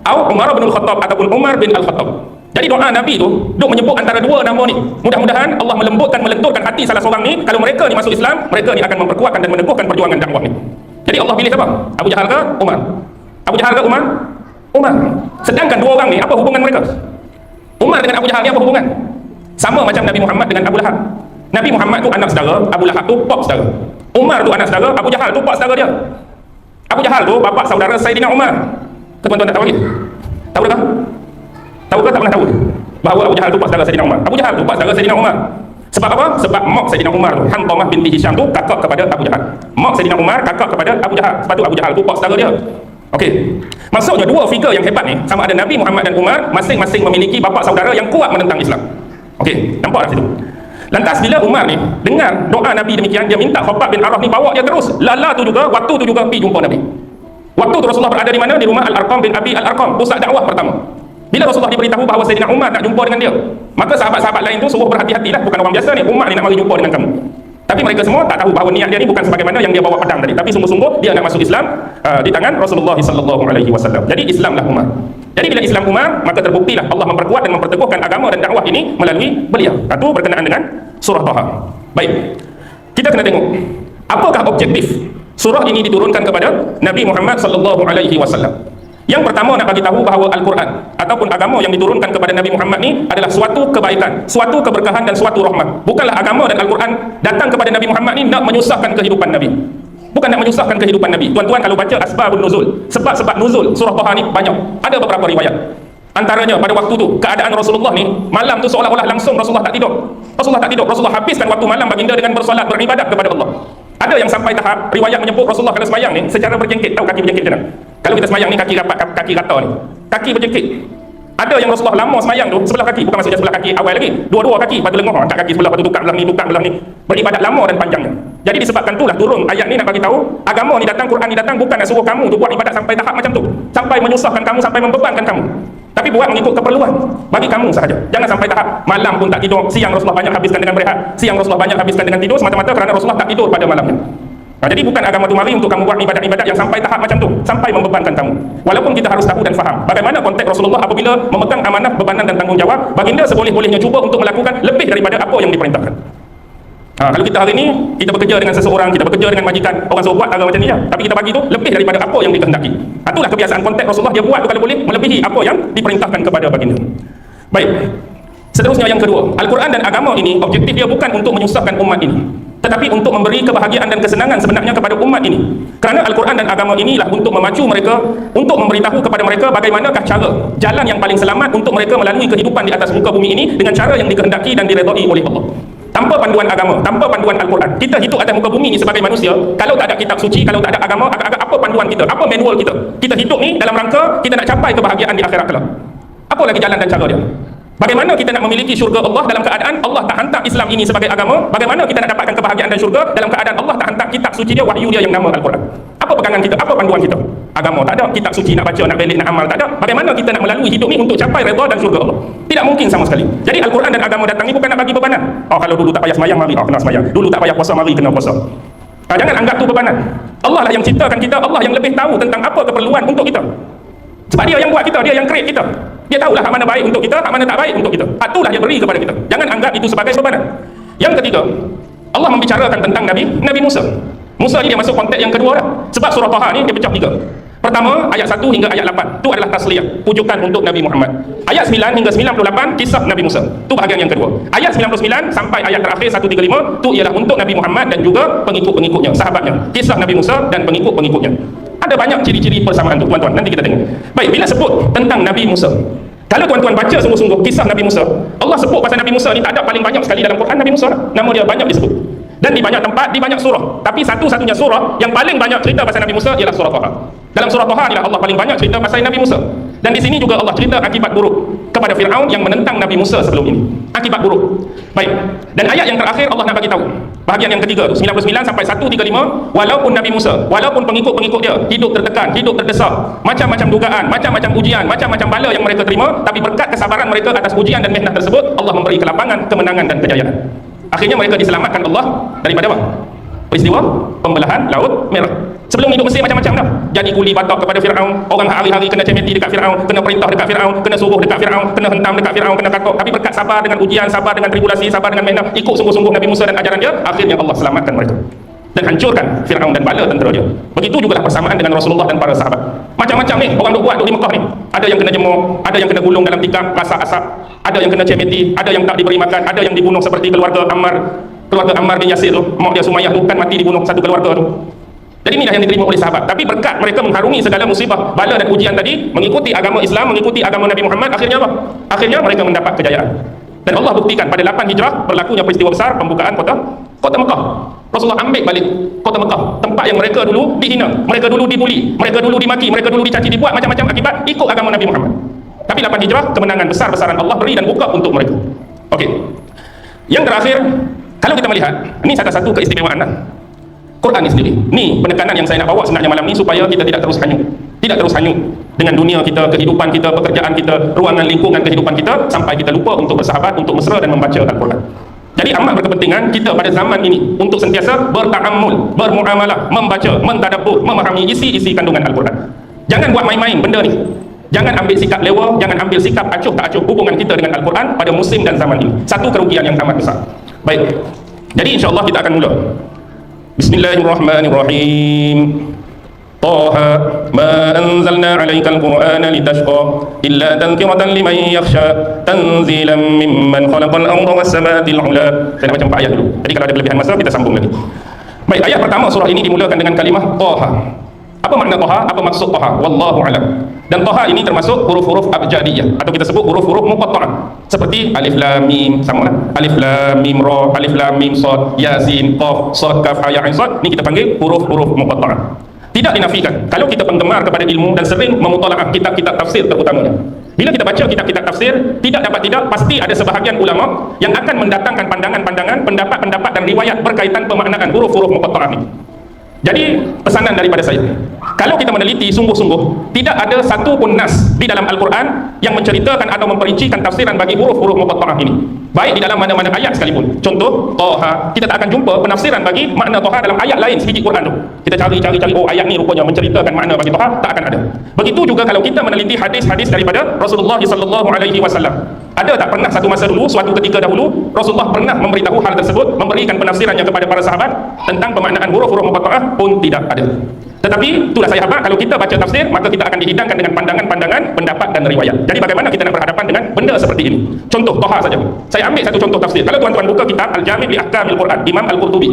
Atau Umar bin Khattab ataupun Umar bin Al-Khattab. Jadi doa Nabi tu duk menyebut antara dua nama ni. Mudah-mudahan Allah melembutkan, melenturkan hati salah seorang ni. Kalau mereka ni masuk Islam, mereka ni akan memperkuatkan dan meneguhkan perjuangan dakwah ni. Jadi Allah pilih siapa? Abu Jahal ke Umar? Abu Jahal ke Umar? Umar. Sedangkan dua orang ni apa hubungan mereka? Umar dengan Abu Jahal ni apa hubungan? Sama macam Nabi Muhammad dengan Abu Lahab. Nabi Muhammad tu anak saudara, Abu Lahab tu pak saudara. Umar tu anak saudara, Abu Jahal tu pak saudara dia. Abu Jahal tu bapa saudara Saidina Umar. Tuan-tuan tak tahu lagi? Tahu tak? Tahu ke tak pernah tahu? Bahawa Abu Jahal tu pak saudara Saidina Umar. Abu Jahal tu pak saudara Saidina Umar. Sebab apa? Sebab mak Saidina Umar tu, Hantamah binti Hisham tu kakak kepada Abu Jahal. Mak Saidina Umar kakak kepada Abu Jahal. Sebab tu Abu Jahal tu pak saudara dia. Okey. Maksudnya dua figure yang hebat ni, sama ada Nabi Muhammad dan Umar, masing-masing memiliki bapa saudara yang kuat menentang Islam. Okey, nampak kat situ. Lantas bila Umar ni dengar doa Nabi demikian, dia minta Khabbab bin Araf ni bawa dia terus. Lala tu juga, waktu tu juga pergi jumpa Nabi. Waktu tu Rasulullah berada di mana? Di rumah Al-Arqam bin Abi Al-Arqam, pusat dakwah pertama. Bila Rasulullah diberitahu bahawa Sayyidina Umar nak jumpa dengan dia, maka sahabat-sahabat lain tu suruh berhati-hatilah, bukan orang biasa ni, Umar ni nak mari jumpa dengan kamu. Tapi mereka semua tak tahu bahawa niat dia ni bukan sebagaimana yang dia bawa pedang tadi, tapi sungguh-sungguh dia nak masuk Islam di tangan Rasulullah sallallahu alaihi wasallam. Jadi Islamlah Umar. Jadi bila Islam Umar, maka terbuktilah Allah memperkuat dan memperteguhkan agama dan dakwah ini melalui beliau. Itu berkenaan dengan surah Taha. Baik. Kita kena tengok apakah objektif surah ini diturunkan kepada Nabi Muhammad sallallahu alaihi wasallam. Yang pertama nak bagi tahu bahawa Al-Quran ataupun agama yang diturunkan kepada Nabi Muhammad ni adalah suatu kebaikan, suatu keberkahan dan suatu rahmat. Bukanlah agama dan Al-Quran datang kepada Nabi Muhammad ni nak menyusahkan kehidupan Nabi. Bukan nak menyusahkan kehidupan Nabi. Tuan-tuan kalau baca asbabun nuzul, sebab-sebab nuzul surah Taha ni banyak. Ada beberapa riwayat. Antaranya pada waktu tu keadaan Rasulullah ni malam tu seolah-olah langsung Rasulullah tak tidur. Rasulullah habiskan waktu malam baginda dengan bersolat, beribadat kepada Allah. Ada yang sampai tahap riwayat menyebut Rasulullah kalau sembahyang ni secara berjengkit. Tahu kaki berjengkit macam mana? Kalau kita sembahyang ni kaki rapat, kaki rata ni, kaki berjengkit. Ada yang Rasulullah lama sembahyang tu sebelah kaki, bukan maksudnya sebelah kaki awal lagi, dua-dua kaki, lepas tu lengah, angkat kaki sebelah, lepas tu tukar belah ni, beribadat lama dan panjangnya. Jadi disebabkan itulah turun ayat ni nak bagi tahu agama ni datang, Quran ni datang bukan nak suruh kamu tu buat ibadat sampai tahap macam tu, sampai menyusahkan kamu, sampai membebankan kamu, tapi buat mengikut keperluan bagi kamu sahaja. Jangan sampai tahap malam pun tak tidur, siang Rasulullah banyak habiskan dengan berehat, siang Rasulullah banyak habiskan dengan tidur semata-mata kerana Rasulullah tak tidur pada malamnya. Jadi bukan agama tu mari untuk kamu buat ibadat-ibadat yang sampai tahap macam tu, sampai membebankan kamu. Walaupun kita harus tahu dan faham bagaimana konteks Rasulullah apabila memegang amanah, bebanan dan tanggungjawab, baginda seboleh-bolehnya cuba untuk melakukan lebih daripada apa yang diperintahkan. Kalau kita hari ni kita bekerja dengan seseorang, kita bekerja dengan majikan, orang suruh buat agama macam ni je, tapi kita bagi tu lebih daripada apa yang dikehendaki. Itulah kebiasaan konteks Rasulullah, dia buat tu kalau boleh melebihi apa yang diperintahkan kepada baginda. Baik. Seterusnya yang kedua, Al-Quran dan agama ini objektif dia bukan untuk menyusahkan umat ini, tetapi untuk memberi kebahagiaan dan kesenangan sebenarnya kepada umat ini. Kerana Al-Quran dan agama inilah untuk memacu mereka, untuk memberitahu kepada mereka bagaimanakah cara, jalan yang paling selamat untuk mereka melalui kehidupan di atas muka bumi ini dengan cara yang dikehendaki dan diredai oleh Allah. Tanpa panduan agama, tanpa panduan Al-Quran, kita hidup atas muka bumi ini sebagai manusia, kalau tak ada kitab suci, kalau tak ada agama, apa panduan kita, apa manual kita? Kita hidup ni dalam rangka kita nak capai kebahagiaan di akhirat kelak. Apa lagi jalan dan cara dia? Bagaimana kita nak memiliki syurga Allah dalam keadaan Allah tak hantar Islam ini sebagai agama? Bagaimana kita nak dapatkan kebahagiaan dan syurga dalam keadaan Allah tak hantar kitab suci dia, wahyu dia yang nama Al-Quran? Apa pegangan kita? Apa panduan kita? Agama tak ada, kitab suci nak baca, nak belik, nak amal tak ada. Bagaimana kita nak melalui hidup ni untuk capai redha dan syurga Allah? Tidak mungkin sama sekali. Jadi Al-Quran dan agama datang ni bukan nak bagi bebanan. Kalau dulu tak payah sembahyang, mari kena sembahyang. Dulu tak payah puasa, mari kena puasa. Jangan anggap tu bebanan. Allah lah yang ciptakan kita, Allah yang lebih tahu tentang apa keperluan untuk kita. Sebab dia yang buat kita, dia yang create kita. Dia tahulah hak mana baik untuk kita, hak mana tak baik untuk kita. Hak itulah dia beri kepada kita. Jangan anggap itu sebagai bebanan. Yang ketiga, Allah membicarakan tentang Nabi Musa. Musa ni dia masuk konteks yang kedua dah. Sebab surah Taha ni dia pecah tiga. Pertama, ayat 1 hingga ayat 8. Itu adalah tasliyah, pujukan untuk Nabi Muhammad. Ayat 9 hingga 98, kisah Nabi Musa. Itu bahagian yang kedua. Ayat 99 sampai ayat terakhir 135, itu ialah untuk Nabi Muhammad dan juga pengikut-pengikutnya, sahabatnya. Kisah Nabi Musa dan pengikut-pengikutnya. Ada banyak ciri-ciri persamaan tu, tuan-tuan. Nanti kita tengok. Baik, bila sebut tentang Nabi Musa, kalau tuan-tuan baca sungguh-sungguh kisah Nabi Musa, Allah sebut pasal Nabi Musa ni tak ada paling banyak sekali dalam Quran. Nabi Musa, nama dia banyak disebut. Dan di banyak tempat, di banyak surah. Tapi satu-satunya surah yang paling banyak cerita pasal Nabi Musa ialah surah Taha. Dalam surah Taha inilah Allah paling banyak cerita pasal Nabi Musa. Dan di sini juga Allah cerita akibat buruk kepada Fir'aun yang menentang Nabi Musa sebelum ini. Akibat buruk. Baik. Dan ayat yang terakhir Allah nak bagi tahu. Bahagian yang ketiga tu, 99 sampai 135, walaupun Nabi Musa, walaupun pengikut-pengikut dia hidup tertekan, hidup terdesak, macam-macam dugaan, macam-macam ujian, macam-macam bala yang mereka terima, tapi berkat kesabaran mereka atas ujian dan mihnah tersebut, Allah memberi kelapangan, kemenangan dan kejayaan. Akhirnya mereka diselamatkan Allah daripada apa? Peristiwa pembelahan Laut Merah. Sebelum hidup Mesir macam-macam dah. Jadi kuli batak kepada Fir'aun, orang hari-hari kena cemeti dekat Fir'aun, kena perintah dekat Fir'aun, kena suruh dekat Fir'aun, kena hentam dekat Fir'aun, kena katok. Tapi berkat sabar dengan ujian, sabar dengan tribulasi, sabar dengan mihnah, ikut sungguh-sungguh Nabi Musa dan ajaran dia, akhirnya Allah selamatkan mereka dan hancurkan Fir'aun dan bala tentera dia. Begitu jugalah persamaan dengan Rasulullah dan para sahabat. Macam-macam ni orang duk buat duk di Mekah ni. Ada yang kena jemur, ada yang kena gulung dalam tikar, masak asap, ada yang kena cemeti, ada yang tak diberi makan, ada yang dibunuh seperti keluarga Ammar bin Yasir tu, mak dia Sumayyah tu kan mati dibunuh satu keluarga tu. Jadi inilah yang diterima oleh sahabat. Tapi berkat mereka mengharungi segala musibah, bala dan ujian tadi, mengikuti agama Islam, mengikuti agama Nabi Muhammad, akhirnya apa? Akhirnya mereka mendapat kejayaan. Dan Allah buktikan pada 8 Hijrah berlakunya peristiwa besar pembukaan kota Mekah. Rasulullah ambil balik kota Mekah, tempat yang mereka dulu dihina, mereka dulu dibuli, mereka dulu dimaki, mereka dulu dicaci, dibuat macam-macam akibat ikut agama Nabi Muhammad. Tapi 8 Hijrah kemenangan besar-besaran Allah beri dan buka untuk mereka. Okey. Yang terakhir, kalau kita melihat, ini salah satu keistimewaan Quran ni sendiri. Ni penekanan yang saya nak bawa sebenarnya malam ni supaya kita tidak terus hanyut. Tidak terus hanyut dengan dunia kita, kehidupan kita, pekerjaan kita, ruangan lingkungan kehidupan kita sampai kita lupa untuk bersahabat, untuk mesra dan membaca Al-Quran. Jadi amat berkepentingan kita pada zaman ini untuk sentiasa berta'ammul, bermuamalah, membaca, mentadabbur, memahami isi-isi kandungan Al-Quran. Jangan buat main-main benda ni. Jangan ambil sikap lewa, jangan ambil sikap acuh tak acuh hubungan kita dengan Al-Quran pada musim dan zaman ini. Satu kerugian yang amat besar. Baik. Jadi insya-Allah kita akan mula. Bismillahirrahmanirrahim. Taha ma anzalna 'alaikal Qur'ana litashqa illa tadhkiratan liman yakhsha tanzilan mimman khalaqal arda was samaatil 'ula. Saya nak baca 4 ayat dulu. Jadi kalau ada kelebihan masa kita sambung lagi. Baik, ayat pertama surah ini dimulakan dengan kalimah Taha. Apa makna Taha? Apa maksud Taha? Wallahu a'lam. Dan Taha ini termasuk huruf-huruf abjadiyah atau kita sebut huruf-huruf muqatta'ah. Seperti alif lam mim, samalah. Alif lam mim ra, alif lam mim sad, yasin, qaf, sad, kaf, ha, ya, ain, sad. Ini kita panggil huruf-huruf muqatta'ah. Tidak dinafikan kalau kita penggemar kepada ilmu dan sering memutalaah kitab-kitab tafsir terutamanya. Bila kita baca kitab-kitab tafsir, tidak dapat tidak pasti ada sebahagian ulama yang akan mendatangkan pandangan-pandangan, pendapat-pendapat dan riwayat berkaitan pemaknaan huruf-huruf muqatta'ah ini. Jadi pesanan daripada saya, kalau kita meneliti sungguh-sungguh, tidak ada satu pun nas di dalam Al-Quran yang menceritakan atau memperincikan tafsiran bagi huruf-huruf muqatta'ah ini, baik di dalam mana-mana ayat sekalipun. Contoh Taha, kita tak akan jumpa penafsiran bagi makna Taha dalam ayat lain sebiji Quran tu. Kita cari, oh ayat ni rupanya menceritakan makna bagi Taha, tak akan ada. Begitu juga kalau kita meneliti hadis-hadis daripada Rasulullah sallallahu alaihi wasallam. Ada tak pernah satu masa dulu, suatu ketika dahulu, Rasulullah pernah memberitahu hal tersebut, memberikan penafsirannya kepada para sahabat tentang pemaknaan huruf-huruf muqatta'ah? Pun tidak ada. Tetapi itulah saya harap kalau kita baca tafsir, maka kita akan dihidangkan dengan pandangan-pandangan, pendapat dan riwayat. Jadi bagaimana kita nak berhadapan dengan benda seperti ini? Contoh Taha saja. Saya ambil satu contoh tafsir. Kalau tuan-tuan buka kitab Al-Jami' li Ahkamil Quran, Imam Al-Qurtubi,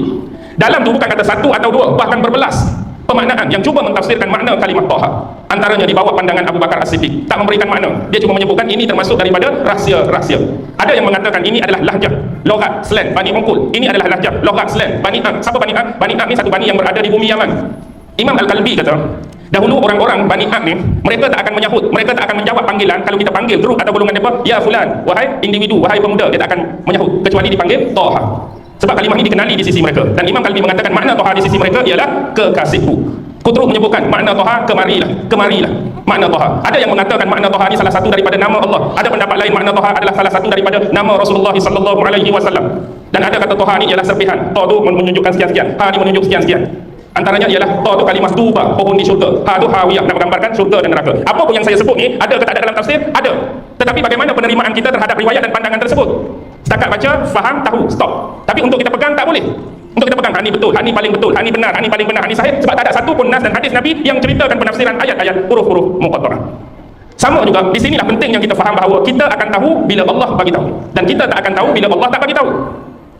dalam tu bukan kata satu atau dua, bahkan berbelas pemaknaan yang cuba mentafsirkan makna kalimah Taha. Antaranya di bawah pandangan Abu Bakar As-Siddiq, tak memberikan makna. Dia cuma menyebutkan ini termasuk daripada rahsia-rahsia. Ada yang mengatakan ini adalah lahjah, logat, slang Bani Ungkul. Ini adalah lahjah, logat, slang Bani Am. Siapa Bani Am? Bani Am ni satu bani yang berada di bumi Yaman. Imam Al-Kalbi kata, dahulu orang-orang Bani Am ni, mereka tak akan menyahut, mereka tak akan menjawab panggilan. Kalau kita panggil grup atau golongan mereka, ya fulan, wahai individu, wahai pemuda, dia tak akan menyahut kecuali dipanggil Taha. Sebab kalimah ini dikenali di sisi mereka. Dan Imam Kalbi mengatakan makna Taha di sisi mereka ialah kekasihku. Kutruk menyebutkan makna Taha, kemarilah, kemarilah. Makna Taha. Ada yang mengatakan makna Taha ini salah satu daripada nama Allah. Ada pendapat lain makna Taha adalah salah satu daripada nama Rasulullah sallallahu alaihi wasallam. Dan ada kata Taha ini ialah serpihan. Ta tu menunjukkan sekian-sekian, ha ni menunjuk sekian-sekian. Antaranya ialah Ta tu kalimah tuba, pohon di syurga. Ha tu hawiyah, nak menggambarkan syurga dan neraka. Apa pun yang saya sebut ni, ada ke tak ada dalam tafsir? Ada. Tetapi bagaimana penerimaan kita terhadap riwayat dan pandangan tersebut? Setakat baca, faham, tahu, stop. Tapi untuk kita pegang tak boleh. Untuk kita pegang, hak ni betul, hak ni paling betul, hak ni benar, hak ni paling benar, hak ni sahih. Sebab tak ada satu pun nas dan hadis Nabi yang ceritakan penafsiran ayat-ayat huruf-huruf muqatta'ah. Sama juga, di sinilah penting yang kita faham bahawa kita akan tahu bila Allah bagi tahu, dan kita tak akan tahu bila Allah tak bagi tahu.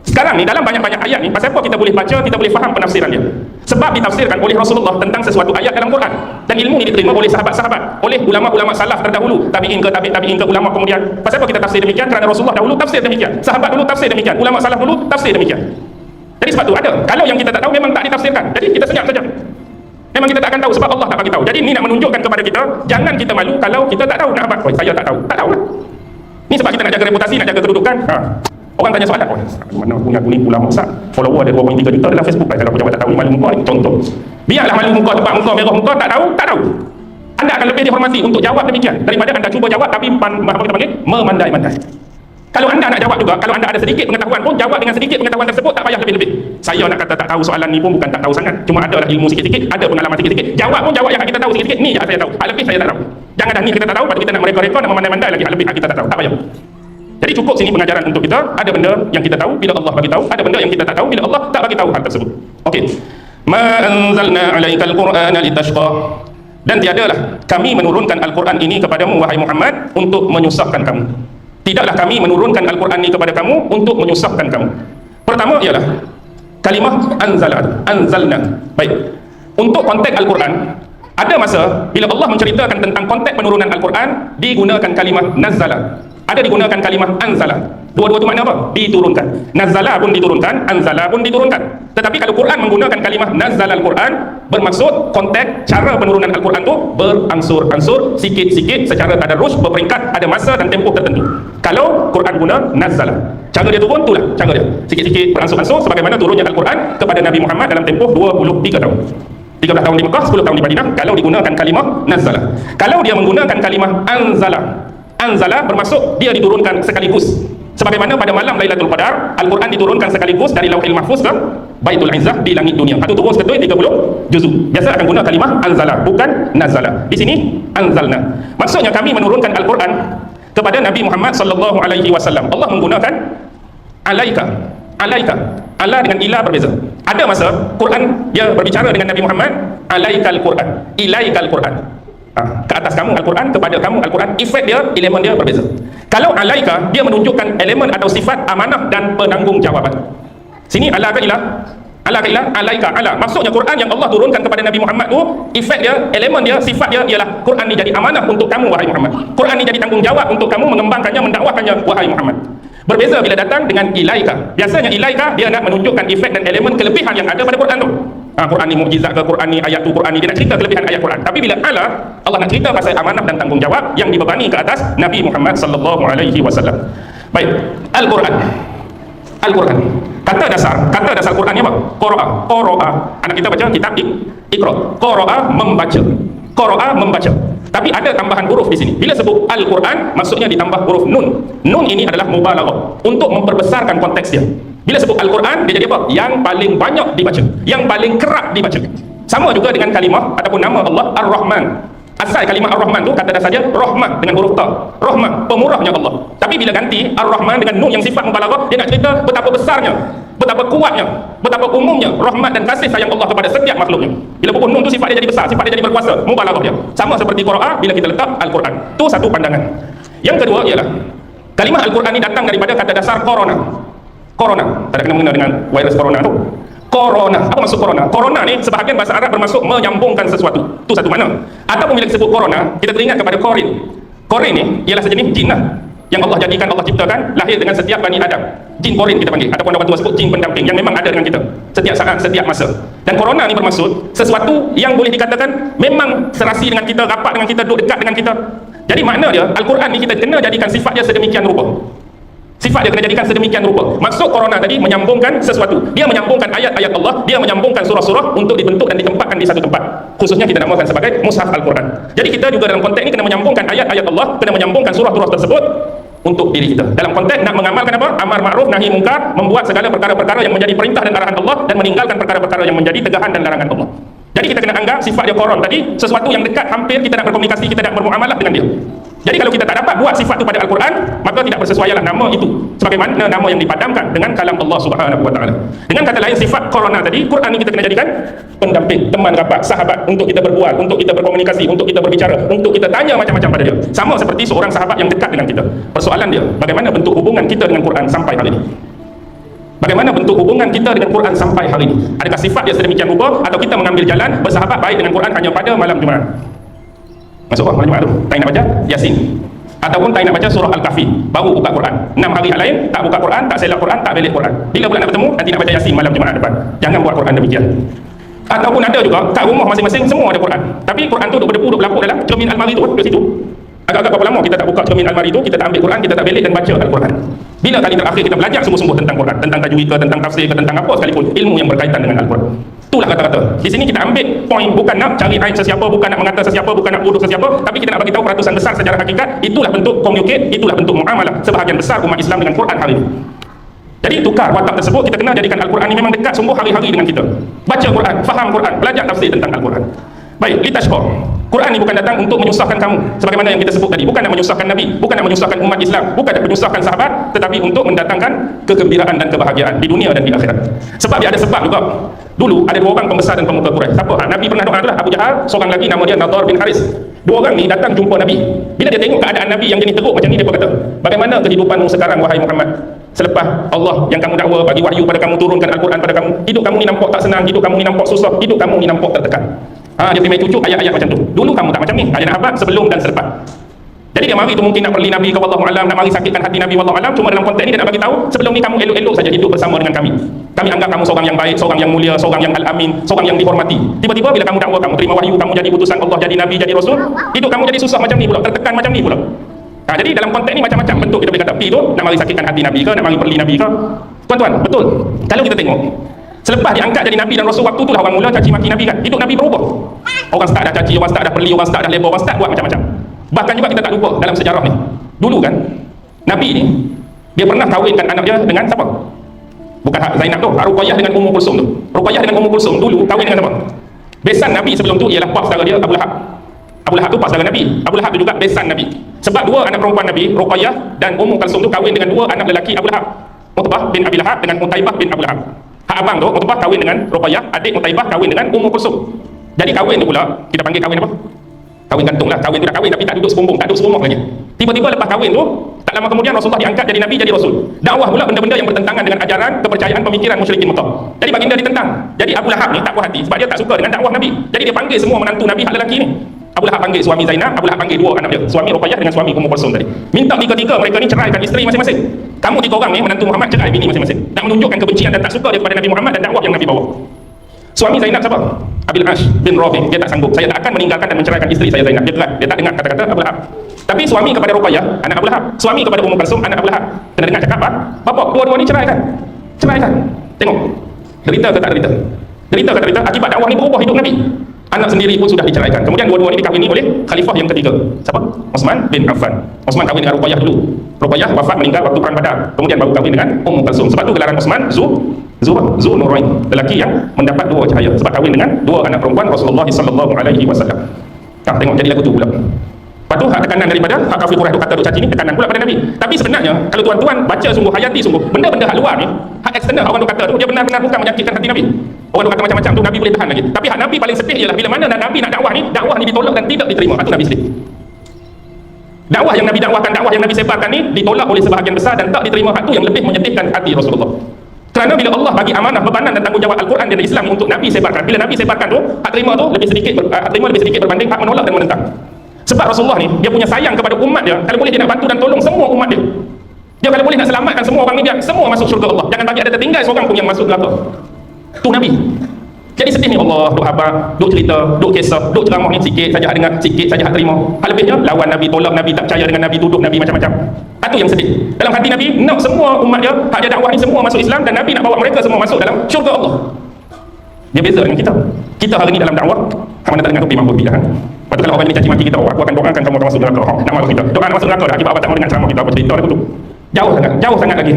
Sekarang ni dalam banyak-banyak ayat ni, pasal apa kita boleh baca, kita boleh faham penafsiran dia? Sebab ditafsirkan oleh Rasulullah tentang sesuatu ayat dalam Quran, dan ilmu ni diterima oleh sahabat-sahabat, oleh ulama-ulama salaf terdahulu, tabi'in ke tabi'in ke ulama kemudian. Pasal apa kita tafsir demikian? Kerana Rasulullah dahulu tafsir demikian, sahabat dulu tafsir demikian, ulama salaf dulu tafsir demikian. Jadi sebab tu ada, kalau yang kita tak tahu memang tak ditafsirkan, jadi kita senyap saja. Memang kita tak akan tahu sebab Allah tak bagi tahu. Jadi ni nak menunjukkan kepada kita, jangan kita malu kalau kita tak tahu nak apa. Saya tak tahu, tak tahu lah. Ni sebab kita nak jaga reputasi, nak jaga kedudukan. Orang tanya soalan, mana punya aku ni ulama besar, follower ada 2.3 juta dalam Facebook, kalau pejabat tak tahu, malu muka, contoh. Biarlah malu muka, tempat muka, merah muka, tak tahu, tak tahu. Anda akan lebih dihormati untuk jawab demikian daripada anda cuba jawab tapi apa kita panggil, memandai-mandai. Kalau anda nak jawab juga, kalau anda ada sedikit pengetahuan pun, jawab dengan sedikit pengetahuan tersebut, tak payah lebih-lebih. Saya nak kata tak tahu soalan ni pun bukan tak tahu sangat, cuma ada lah ilmu sikit-sikit, ada pengalaman sikit-sikit. Jawab pun jawab yang kita tahu sikit-sikit, ni yang saya tahu, hal lebih saya tak tahu. Jangan dah ni kita tak tahu, lepas tu kita nak mereka-reka, nak memandai-mandai lagi, hal lebih kita tak tahu, tak payah. Jadi cukup sini pengajaran untuk kita, ada benda yang kita tahu bila Allah bagi tahu, ada benda yang kita tak tahu bila Allah tak bagi tahu hal tersebut. Okey. Ma anzalna 'alaikal qur'ana litashqa. Dan tiadalah kami menurunkan Al-Quran ini kepadamu wahai Muhammad untuk menyusahkan kamu. Tidaklah kami menurunkan Al-Quran ini kepada kamu untuk menyusahkan kamu. Pertama ialah kalimah anzalna. Baik. Untuk konteks Al-Quran, ada masa bila Allah menceritakan tentang konteks penurunan Al-Quran digunakan kalimah nazzala. Ada digunakan kalimah anzala. Dua-dua itu makna apa? Diturunkan. Nazzala pun diturunkan, anzala pun diturunkan. Tetapi kalau Quran menggunakan kalimah nazzala Al-Quran, bermaksud konteks cara penurunan Al-Quran itu berangsur-angsur, sikit-sikit, secara tadarruj, berperingkat, ada masa dan tempoh tertentu. Kalau Quran guna nazzala, cara dia turun, itulah cara dia, sikit-sikit, berangsur-angsur, sebagaimana turunnya Al-Quran kepada Nabi Muhammad dalam tempoh 23 tahun. 13 tahun di Mekah, 10 tahun di Madinah, kalau digunakan kalimah nazzala. Kalau dia menggunakan kalimah anzala bermaksud dia diturunkan sekaligus. Sebagaimana pada malam Lailatul Qadar, Al-Quran diturunkan sekaligus dari Lauhil Mahfuz ke Baitul Izzah di langit dunia. Satu turun seketui 30 juzuk. Biasa akan guna kalimah anzala, bukan nazala. Di sini anzalna. Maksudnya kami menurunkan Al-Quran kepada Nabi Muhammad sallallahu alaihi wasallam. Allah menggunakan alaika. Allah dengan ila berbeza. Ada masa Quran dia berbicara dengan Nabi Muhammad, alaikal Quran, ilaikal Quran. Ke atas kamu Al-Quran, kepada kamu Al-Quran, efek dia, elemen dia berbeza. Kalau alaika, dia menunjukkan elemen atau sifat amanah dan penanggungjawaban. Sini ala ke ilah, alaika, ala. Maksudnya Quran yang Allah turunkan kepada Nabi Muhammad tu, efek dia, elemen dia, sifat dia ialah Quran ni jadi amanah untuk kamu wahai Muhammad. Quran ni jadi tanggungjawab untuk kamu mengembangkannya, mendakwakannya wahai Muhammad. Berbeza bila datang dengan ilaika. Biasanya ilaika dia nak menunjukkan efek dan elemen kelebihan yang ada pada Quran tu. Quran ni mukjizat ke, Quran ni ayat tu, Quran ni dia nak cerita kelebihan ayat Quran. Tapi bila Allah nak cerita pasal amanah dan tanggungjawab yang dibebani ke atas Nabi Muhammad sallallahu alaihi wasallam. Baik, Al-Quran. Kata dasar Quran ni apa? Qara'a. Anak kita baca kitab Iqra. Qara'a membaca. Tapi ada tambahan huruf di sini. Bila sebut Al-Quran, maksudnya ditambah huruf nun. Nun ini adalah mubalaghah untuk memperbesarkan konteks dia. Bila sebut Al-Quran, dia jadi apa? Yang paling banyak dibaca, yang paling kerap dibaca. Sama juga dengan kalimah ataupun nama Allah Ar-Rahman. Asal kalimah Ar-Rahman tu kata dasar dia rahmah dengan huruf ta. Rahmah, pemurahnya Allah. Tapi bila ganti Ar-Rahman dengan nun yang sifat mubalaghah, dia nak cerita betapa besarnya, betapa kuatnya, betapa umumnya rahmat dan kasih sayang Allah kepada setiap makhluknya. Bila pupuk nun tu sifat dia jadi besar, sifat dia jadi berkuasa, mubalaghah dia. Sama seperti Qara'a bila kita letak Al-Quran. Tu satu pandangan. Yang kedua ialah kalimah Al-Quran ini datang daripada kata dasar corona. Tak ada kena-mengena dengan virus corona tu. Corona, apa maksud corona? Corona ni sebahagian bahasa Arab bermaksud menyambungkan sesuatu. Tu satu makna. Ataupun bila disebut corona, kita teringat kepada Qorin. Qorin ni ialah sejenis jin lah, yang Allah jadikan, Allah ciptakan lahir dengan setiap Bani Adam. Jin Qorin kita panggil, ataupun orang tua sebut jin pendamping, yang memang ada dengan kita setiap saat, setiap masa. Dan corona ni bermaksud sesuatu yang boleh dikatakan memang serasi dengan kita, rapat dengan kita, duduk dekat dengan kita. Jadi makna dia, Al-Quran ni kita kena jadikan sifat dia sedemikian rupa. Sifat dia kena jadikan sedemikian rupa. Maksud corona tadi menyambungkan sesuatu. Dia menyambungkan ayat-ayat Allah, dia menyambungkan surah-surah untuk dibentuk dan ditempatkan di satu tempat. Khususnya kita namakan sebagai mushaf Al-Quran. Jadi kita juga dalam konteks ini kena menyambungkan ayat-ayat Allah, kena menyambungkan surah-surah tersebut untuk diri kita. Dalam konteks nak mengamalkan apa? Amar ma'ruf nahi mungkar, membuat segala perkara-perkara yang menjadi perintah dan arahan Allah, dan meninggalkan perkara-perkara yang menjadi tegahan dan larangan Allah. Jadi kita kena anggap sifat dia Quran tadi sesuatu yang dekat, hampir kita nak berkomunikasi, kita nak bermuamalah dengan dia. Jadi kalau kita tak dapat buat sifat itu pada Al-Quran, maka tidak bersesuaianlah nama itu sebagaimana nama yang dipadamkan dengan kalam Allah Subhanahu wa taala. Dengan kata lain, sifat corona tadi, Quran ini kita kena jadikan pendamping, teman rapat, sahabat untuk kita berbual, untuk kita berkomunikasi, untuk kita berbicara, untuk kita tanya macam-macam pada dia. Sama seperti seorang sahabat yang dekat dengan kita. Persoalan dia, bagaimana bentuk hubungan kita dengan Quran sampai hari ini? Bagaimana bentuk hubungan kita dengan Quran sampai hari ini? Adakah sifat dia sedemikian rupa atau kita mengambil jalan bersahabat baik dengan Quran hanya pada malam Jumaat? Masuk malam Jumaat tu, tak nak baca Yasin, ataupun tak nak baca surah Al-Kahfi, baru buka Quran. 6 hari yang lain tak buka Quran, tak selak Quran, tak belik Quran. Bila pula nak bertemu, nanti nak baca Yasin malam Jumaat depan. Jangan buat Quran demikian. Ataupun ada juga kat rumah masing-masing semua ada Quran, tapi Quran tu duk berdepu, duk berlapuk dalam cermin almari tu, duduk situ. Agak-agak berapa lama kita tak buka cermin almari tu, kita tak ambil Quran, kita tak belik dan baca Al-Quran. Bila kali terakhir kita belajar sungguh-sungguh tentang Quran, tentang tajwid ke, tentang tafsir ke, tentang apa sekalipun ilmu yang berkaitan dengan Al-Quran? Itulah kata-kata. Di sini kita ambil poin, bukan nak cari aib sesiapa, bukan nak mengata sesiapa, bukan nak bodoh sesiapa, tapi kita nak bagi tahu peratusan besar secara hakikat. Itulah bentuk communicate, itulah bentuk muamalah sebahagian besar umat Islam dengan Quran hari ini. Jadi tukar watak tersebut, kita kena jadikan Al-Quran ini memang dekat sungguh hari-hari dengan kita. Baca Quran, faham Quran, belajar tafsir tentang Al-Quran. Baik, litashkur. Quran ini bukan datang untuk menyusahkan kamu sebagaimana yang kita sebut tadi, bukan nak menyusahkan Nabi, bukan nak menyusahkan umat Islam, bukan nak menyusahkan sahabat, tetapi untuk mendatangkan kegembiraan dan kebahagiaan di dunia dan di akhirat. Sebab dia ada sebab juga. Dulu ada 2 orang pembesar dan pemuka Quraisy. Siapa? Nabi pernah doa itulah, Abu Jahal, seorang lagi nama dia Nadar bin Haris. 2 orang ni datang jumpa Nabi. Bila dia tengok keadaan Nabi yang jenis teruk macam ni, dia berkata, bagaimana kehidupanmu sekarang wahai Muhammad? Selepas Allah yang kamu dakwa bagi wahyu pada kamu, turunkan Al-Quran pada kamu, hidup kamu ni nampak tak senang, hidup kamu ni nampak susah, hidup kamu ni nampak tertekan. Dia pergi cucuk ayat-ayat macam tu. Dulu kamu tak macam ni. Dia nak abad sebelum dan selepas. Jadi dia mari tu mungkin nak perli Nabi ke wallahu alam, nak mari sakitkan hati Nabi wallahu alam. Cuma dalam konteks ni dia nak bagi tahu, sebelum ni kamu elok-elok saja hidup bersama dengan kami. Kami anggap kamu seorang yang baik, seorang yang mulia, seorang yang al-amin, seorang yang dihormati. Tiba-tiba bila kamu dakwa, kamu terima wahyu, kamu jadi utusan Allah, jadi Nabi, jadi Rasul, hidup kamu jadi susah macam ni pula, tertekan macam ni pula. Jadi dalam konteks ni macam-macam bentuk kita boleh hadapi tu. Nak mari sakitkan hati Nabi ke, nak mari perli Nabi ke. Tuan-tuan, betul. Kalau kita tengok, selepas diangkat jadi Nabi dan Rasul, waktu itulah orang mula caci maki Nabi kan. Hidup Nabi berubah. Orang start dah caci, orang start dah perli, orang start dah lebar, orang start buat macam-macam. Bahkan juga kita tak lupa dalam sejarah ni, dulu kan Nabi ni dia pernah kahwinkan anak dia dengan siapa? Bukan Hak Zainab tu, Hak Ruqayyah dengan Ummu Kulsum tu. Ruqayyah dengan Ummu Kulsum dulu kahwin dengan siapa? Besan Nabi sebelum tu ialah pak saudara dia Abu Lahab. Abu Lahab tu pak saudara Nabi. Abu Lahab tu juga besan Nabi. Sebab 2 anak perempuan Nabi, Ruqayyah dan Ummu Kulsum tu kahwin dengan 2 anak lelaki Abu Lahab. Utbah bin Abi Lahab dengan Utaibah bin Abu Lahab. Hak abang tu Utbah kahwin dengan Ruqayyah, adik Utaibah kahwin dengan Ummu Kulsum. Jadi kahwin tu pula kita panggil kahwin apa? Kahwin gantung lah. Kahwin tu dah kahwin tapi tak duduk sebumbung, tak duduk serumah lagi. Tiba-tiba lepas kahwin tu, tak lama kemudian Rasulullah diangkat jadi Nabi, jadi Rasul. Dakwah pula benda-benda yang bertentangan dengan ajaran, kepercayaan, pemikiran musyrikin Mekah. Jadi baginda ditentang. Jadi Abu Lahab ni tak puas hati sebab dia tak suka dengan dakwah Nabi. Jadi dia panggil semua menantu Nabi hak lelaki ni. Abu Lahab panggil suami Zainab, Abu Lahab panggil 2 anak dia, suami Ruqayyah dengan suami Ummu Kulsum tadi. Minta tiga-tiga mereka ni ceraikan isteri masing-masing. Kamu 3 orang ni menantu Muhammad cerai bini masing-masing. Dan menunjukkan kebencian dan tak suka dia kepada Nabi Muhammad dan dakwah yang Nabi bawa. Suami Zainab siapa? Abil Ash bin Rabi. Dia tak sanggup. Saya tak akan meninggalkan dan menceraikan isteri saya Zainab. Dia terat. Dia tak dengar kata-kata Abu Lahab. Tapi suami kepada Ruqayyah, anak Abu Lahab. Suami kepada Ummu Kulsum, anak Abu Lahab. Kena dengar cakap apa? Bapak, dua-dua ni ceraikan. Ceraikan. Tengok. Derita ke tak derita? Derita ke tak derita? Akibat dakwah ni berubah hidup Nabi. Anak sendiri pun sudah diceraikan. Kemudian 2-2 ni dikahwini oleh khalifah yang ketiga. Siapa? Uthman bin Affan. Uthman kahwin dengan Ruqayyah dulu. Ruqayyah wafat meninggal waktu perang Badar. Kemudian baru kahwin dengan Ummu Kulsum. Sebab tu gelaran Uthman Nurain, lelaki yang mendapat 2 cahaya sebab kahwin dengan 2 anak perempuan Rasulullah sallallahu alaihi wasallam. Tengok jadi lagu tu pula. Lepas tu hak tekanan daripada hak kafir Quraisy tu kata duk caci ni tekanan pula pada Nabi. Tapi sebenarnya kalau tuan-tuan baca sungguh, hayati sungguh, benda-benda hak luar ni, hak eksternal orang tu kata tu dia benar-benar bukan menyakitkan hati Nabi. Orang tu kata macam-macam tu Nabi boleh tahan lagi. Tapi hak Nabi paling sedih ialah bila mana Nabi nak dakwah ni ditolak dan tidak diterima. Itu Nabi sedih. Dakwah yang Nabi dakwahkan, dakwah yang Nabi sebarkan ni ditolak oleh sebahagian besar dan tak diterima. Hak tu yang lebih menyedihkan hati Rasulullah. Kerana bila Allah bagi amanah, bebanan dan tanggungjawab Al-Quran dan Islam untuk Nabi sebarkan, bila Nabi sebarkan tu, hak terima tu lebih sedikit, berbanding hak menolak dan menentang. Sebab Rasulullah ni, dia punya sayang kepada umat dia. Kalau boleh dia nak bantu dan tolong semua umat dia. Dia kalau boleh nak selamatkan semua orang ni, dia semua masuk syurga Allah. Jangan bagi ada tertinggal seorang pun yang masuk neraka. Tu Nabi. Jadi sedih ni Allah, duk habaq, duk cerita, duk kisah, duk ceramah ni sikit saja hak dengar, sikit saja hak terima. Hal lebihnya lawan Nabi, tolak Nabi, tak percaya dengan Nabi, tuduh Nabi macam-macam. Itu yang sedih. Dalam hati Nabi, nak semua umat dia, hak dia dakwah ni semua masuk Islam dan Nabi nak bawa mereka semua masuk dalam syurga Allah. Dia beza dengan kita. Kita hari ni dalam dakwah, hak mana tak dengar topi mampu bidah kan? Lepas tu kalau orang ni caci maki kita, aku akan doakan kamu akan masuk neraka. Nak masuk kita. Doa nak masuk neraka dah. Akibat apa tak mau dengan ceramah kita, apa cerita dia tu. Jauh sangat lagi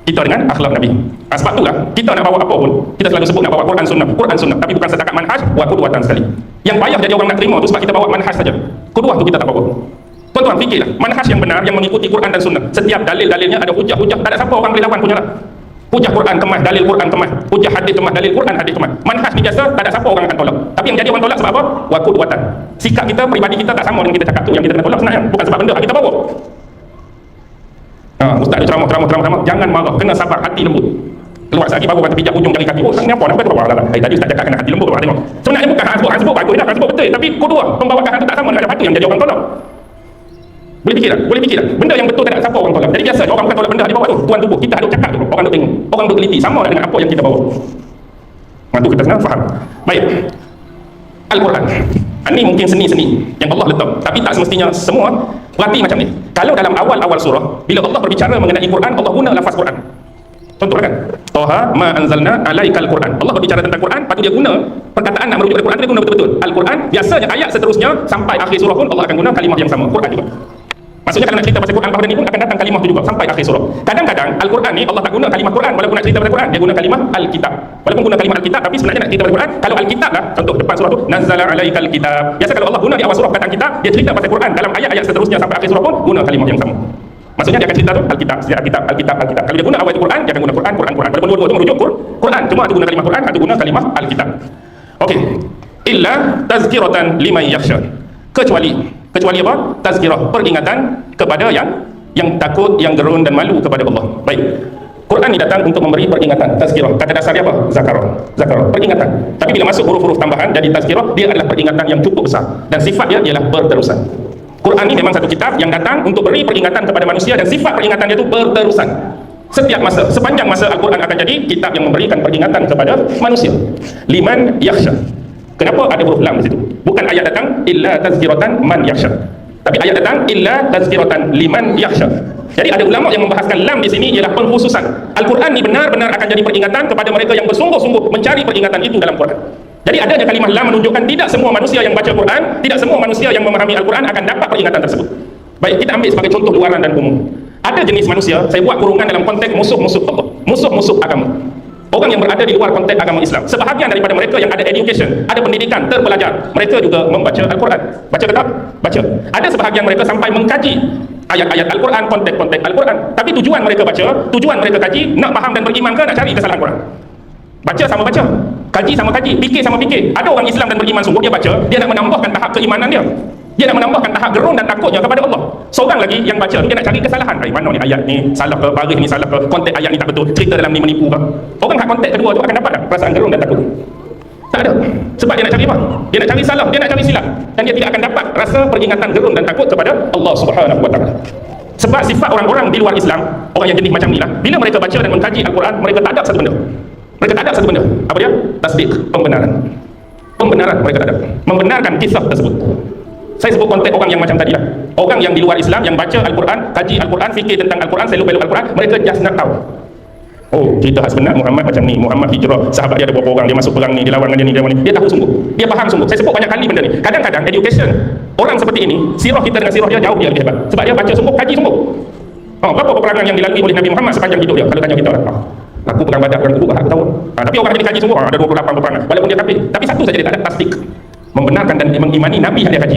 kita dengan akhlak Nabi. Sebab itulah kita nak bawa apa pun, kita selalu sebut nak bawa Quran Sunnah, tapi bukan setakat manhaj, buat qudwatan sekali. Yang payah jadi orang nak terima tu sebab kita bawa manhaj saja. Qudwah tu kita tak bawa. Tuan-tuan fikirlah, manhaj yang benar yang mengikuti Quran dan Sunnah. Setiap dalil-dalilnya ada hujah-hujah, tak ada siapa orang boleh lawan punya lah. Hujah Quran kemas, dalil Quran kemas, hujah hadis kemas, dalil Quran hadis kemas. Manhaj ni biasa, tak ada siapa orang akan tolak. Tapi yang jadi orang tolak sebab apa? Waktu buatan. Sikap kita, peribadi kita tak sama dengan kita cakap tu yang kita kena tolak sebenarnya. Bukan sebab benda kita bawa. Ustaz dia ceramah, jangan marah, kena sabar, hati lembut. Keluar sekali baru kata pijak ujung jari kaki. Oh, ni apa? Nak kata apa? Tadi Ustaz cakap kena hati lembut. Tengok. Sebenarnya bukan hang sebut bagus dah, hang sebut betul. Tapi kedua, pembawaan hang tu tak sama dengan apa tu yang jadi orang tolak. Boleh fikir tak? Boleh fikir tak? Benda yang betul tak ada siapa orang tolak. Jadi biasa orang bukan tolak benda di bawah tu. Tuan tubuh kita ada cakap tu. Orang duk tengok. Orang duk teliti sama dengan apa yang kita bawa. Itu kita kena faham. Baik. Al-Quran. Ini mungkin seni-seni yang Allah letak. Tapi tak semestinya semua berarti macam ni. Kalau dalam awal-awal surah, bila Allah berbicara mengenai Quran, Allah guna lafaz Quran. Contoh kan? Toha ma anzalna alaikal Quran. Allah berbicara tentang Quran, patut dia guna perkataan nak merujuk Al-Quran, dia guna betul-betul. Al-Quran, biasanya ayat seterusnya sampai akhir surah pun Allah akan guna kalimah yang sama. Quran juga. Maksudnya kalau nak cerita pasal Quran pada ni pun akan datang kalimah tu juga sampai akhir surah. Kadang-kadang Al-Quran ni Allah tak guna kalimah Quran walaupun nak cerita pasal Quran, dia guna kalimah Al-Kitab. Walaupun guna kalimah Al-Kitab tapi sebenarnya nak cerita pasal Quran, kalau Al-Kitab lah, contoh depan surah tu nazzala alaikal kitab. Biasa kalau Allah guna di awal surah perkataan kitab, dia cerita pasal Quran dalam ayat-ayat seterusnya sampai akhir surah pun guna kalimah yang sama. Maksudnya dia akan cerita tu Al-Kitab, Al-Kitab. Kalau dia guna awal itu Quran, dia akan guna Quran. Walaupun dua-dua tu merujuk Quran, cuma ada guna kalimah Quran, ada guna kalimah Al-Kitab. Okey. Illa tazkiratan liman yakhsha. Kecuali apa? Tazkirah, peringatan kepada yang takut, yang gerun dan malu kepada Allah. Baik. Quran ni datang untuk memberi peringatan, tazkirah. Kata dasar dia apa? Zakarah, peringatan. Tapi bila masuk huruf-huruf tambahan jadi tazkirah, dia adalah peringatan yang cukup besar dan sifat dia ialah berterusan. Quran ni memang satu kitab yang datang untuk beri peringatan kepada manusia dan sifat peringatan dia itu berterusan. Setiap masa, sepanjang masa Al-Quran akan jadi kitab yang memberikan peringatan kepada manusia. Liman yakhsha. Kenapa ada huruf lam di situ? Bukan ayat datang illa tazkiratan man yakhsha. Tapi ayat datang illa tazkiratan liman yakhsha. Jadi ada ulama yang membahaskan lam di sini ialah pengkhususan. Al-Quran ni benar-benar akan jadi peringatan kepada mereka yang bersungguh-sungguh mencari peringatan itu dalam Quran. Jadi adanya kalimah lam menunjukkan tidak semua manusia yang baca Quran, tidak semua manusia yang memahami Al-Quran akan dapat peringatan tersebut. Baik, kita ambil sebagai contoh luaran dan umum. Ada jenis manusia, saya buat kurungan dalam konteks musuh-musuh Allah, musuh-musuh agama. Orang yang berada di luar konteks agama Islam. Sebahagian daripada mereka yang ada education, ada pendidikan, terpelajar, mereka juga membaca Al-Quran. Baca ke tak? Baca. Ada sebahagian mereka sampai mengkaji ayat-ayat Al-Quran, konteks-konteks Al-Quran. Tapi tujuan mereka baca, tujuan mereka kaji, nak faham dan beriman ke nak cari kesalahan Quran? Baca sama baca, kaji sama kaji, fikir sama fikir. Ada orang Islam dan beriman sungguh, dia baca, dia nak menambahkan tahap keimanan dia. Dia nak menambahkan tahap gerun dan takutnya kepada Allah. Seorang lagi yang baca ni, dia nak cari kesalahan. Mana ni ayat ni salah ke, baris ni salah ke, konteks ayat ni tak betul, cerita dalam ni menipu ke. Orang kat konteks kedua tu akan dapat tak perasaan gerun dan takut? Tak ada. Sebab dia nak cari apa? Dia nak cari salah, dia nak cari silap. Dan dia tidak akan dapat rasa peringatan gerun dan takut kepada Allah Subhanahu Wa Taala. Sebab sifat orang-orang di luar Islam, orang yang jenis macam ni lah, bila mereka baca dan mengkaji Al-Quran, mereka tak ada satu benda. Mereka tak ada satu benda. Apa dia? Tasdik, pembenaran. Pembenaran mereka tak ada. Membenarkan kisah tersebut. Saya sebut konteks orang yang macam tadi lah. Orang yang di luar Islam, yang baca Al-Quran, kaji Al-Quran, fikir tentang Al-Quran, selalu Al-Quran, mereka just nak tahu. Oh, cerita sebenar Muhammad macam ni. Muhammad hijrah, sahabat dia ada berapa orang, dia masuk perang ni, dia lawan dengan dia ni, dia lawan ni. Dia tahu sungguh. Dia faham sungguh. Saya sebut banyak kali benda ni. Kadang-kadang education, orang seperti ini, sirah kita dengan sirah dia jauh dia lebih hebat. Sebab dia baca sungguh, kaji sungguh. Berapa peperangan yang dilalui oleh Nabi Muhammad sepanjang hidup dia? Kalau tanya kita orang, aku perang Badar, perang Uhud, aku tahu. Tapi orang yang dikaji sungguh, ada 28 peperangan. Walaupun dia kafir. Tapi satu saja dia tak ada, tasdik. Membenarkan dan mengimani Nabi yang dia kaji.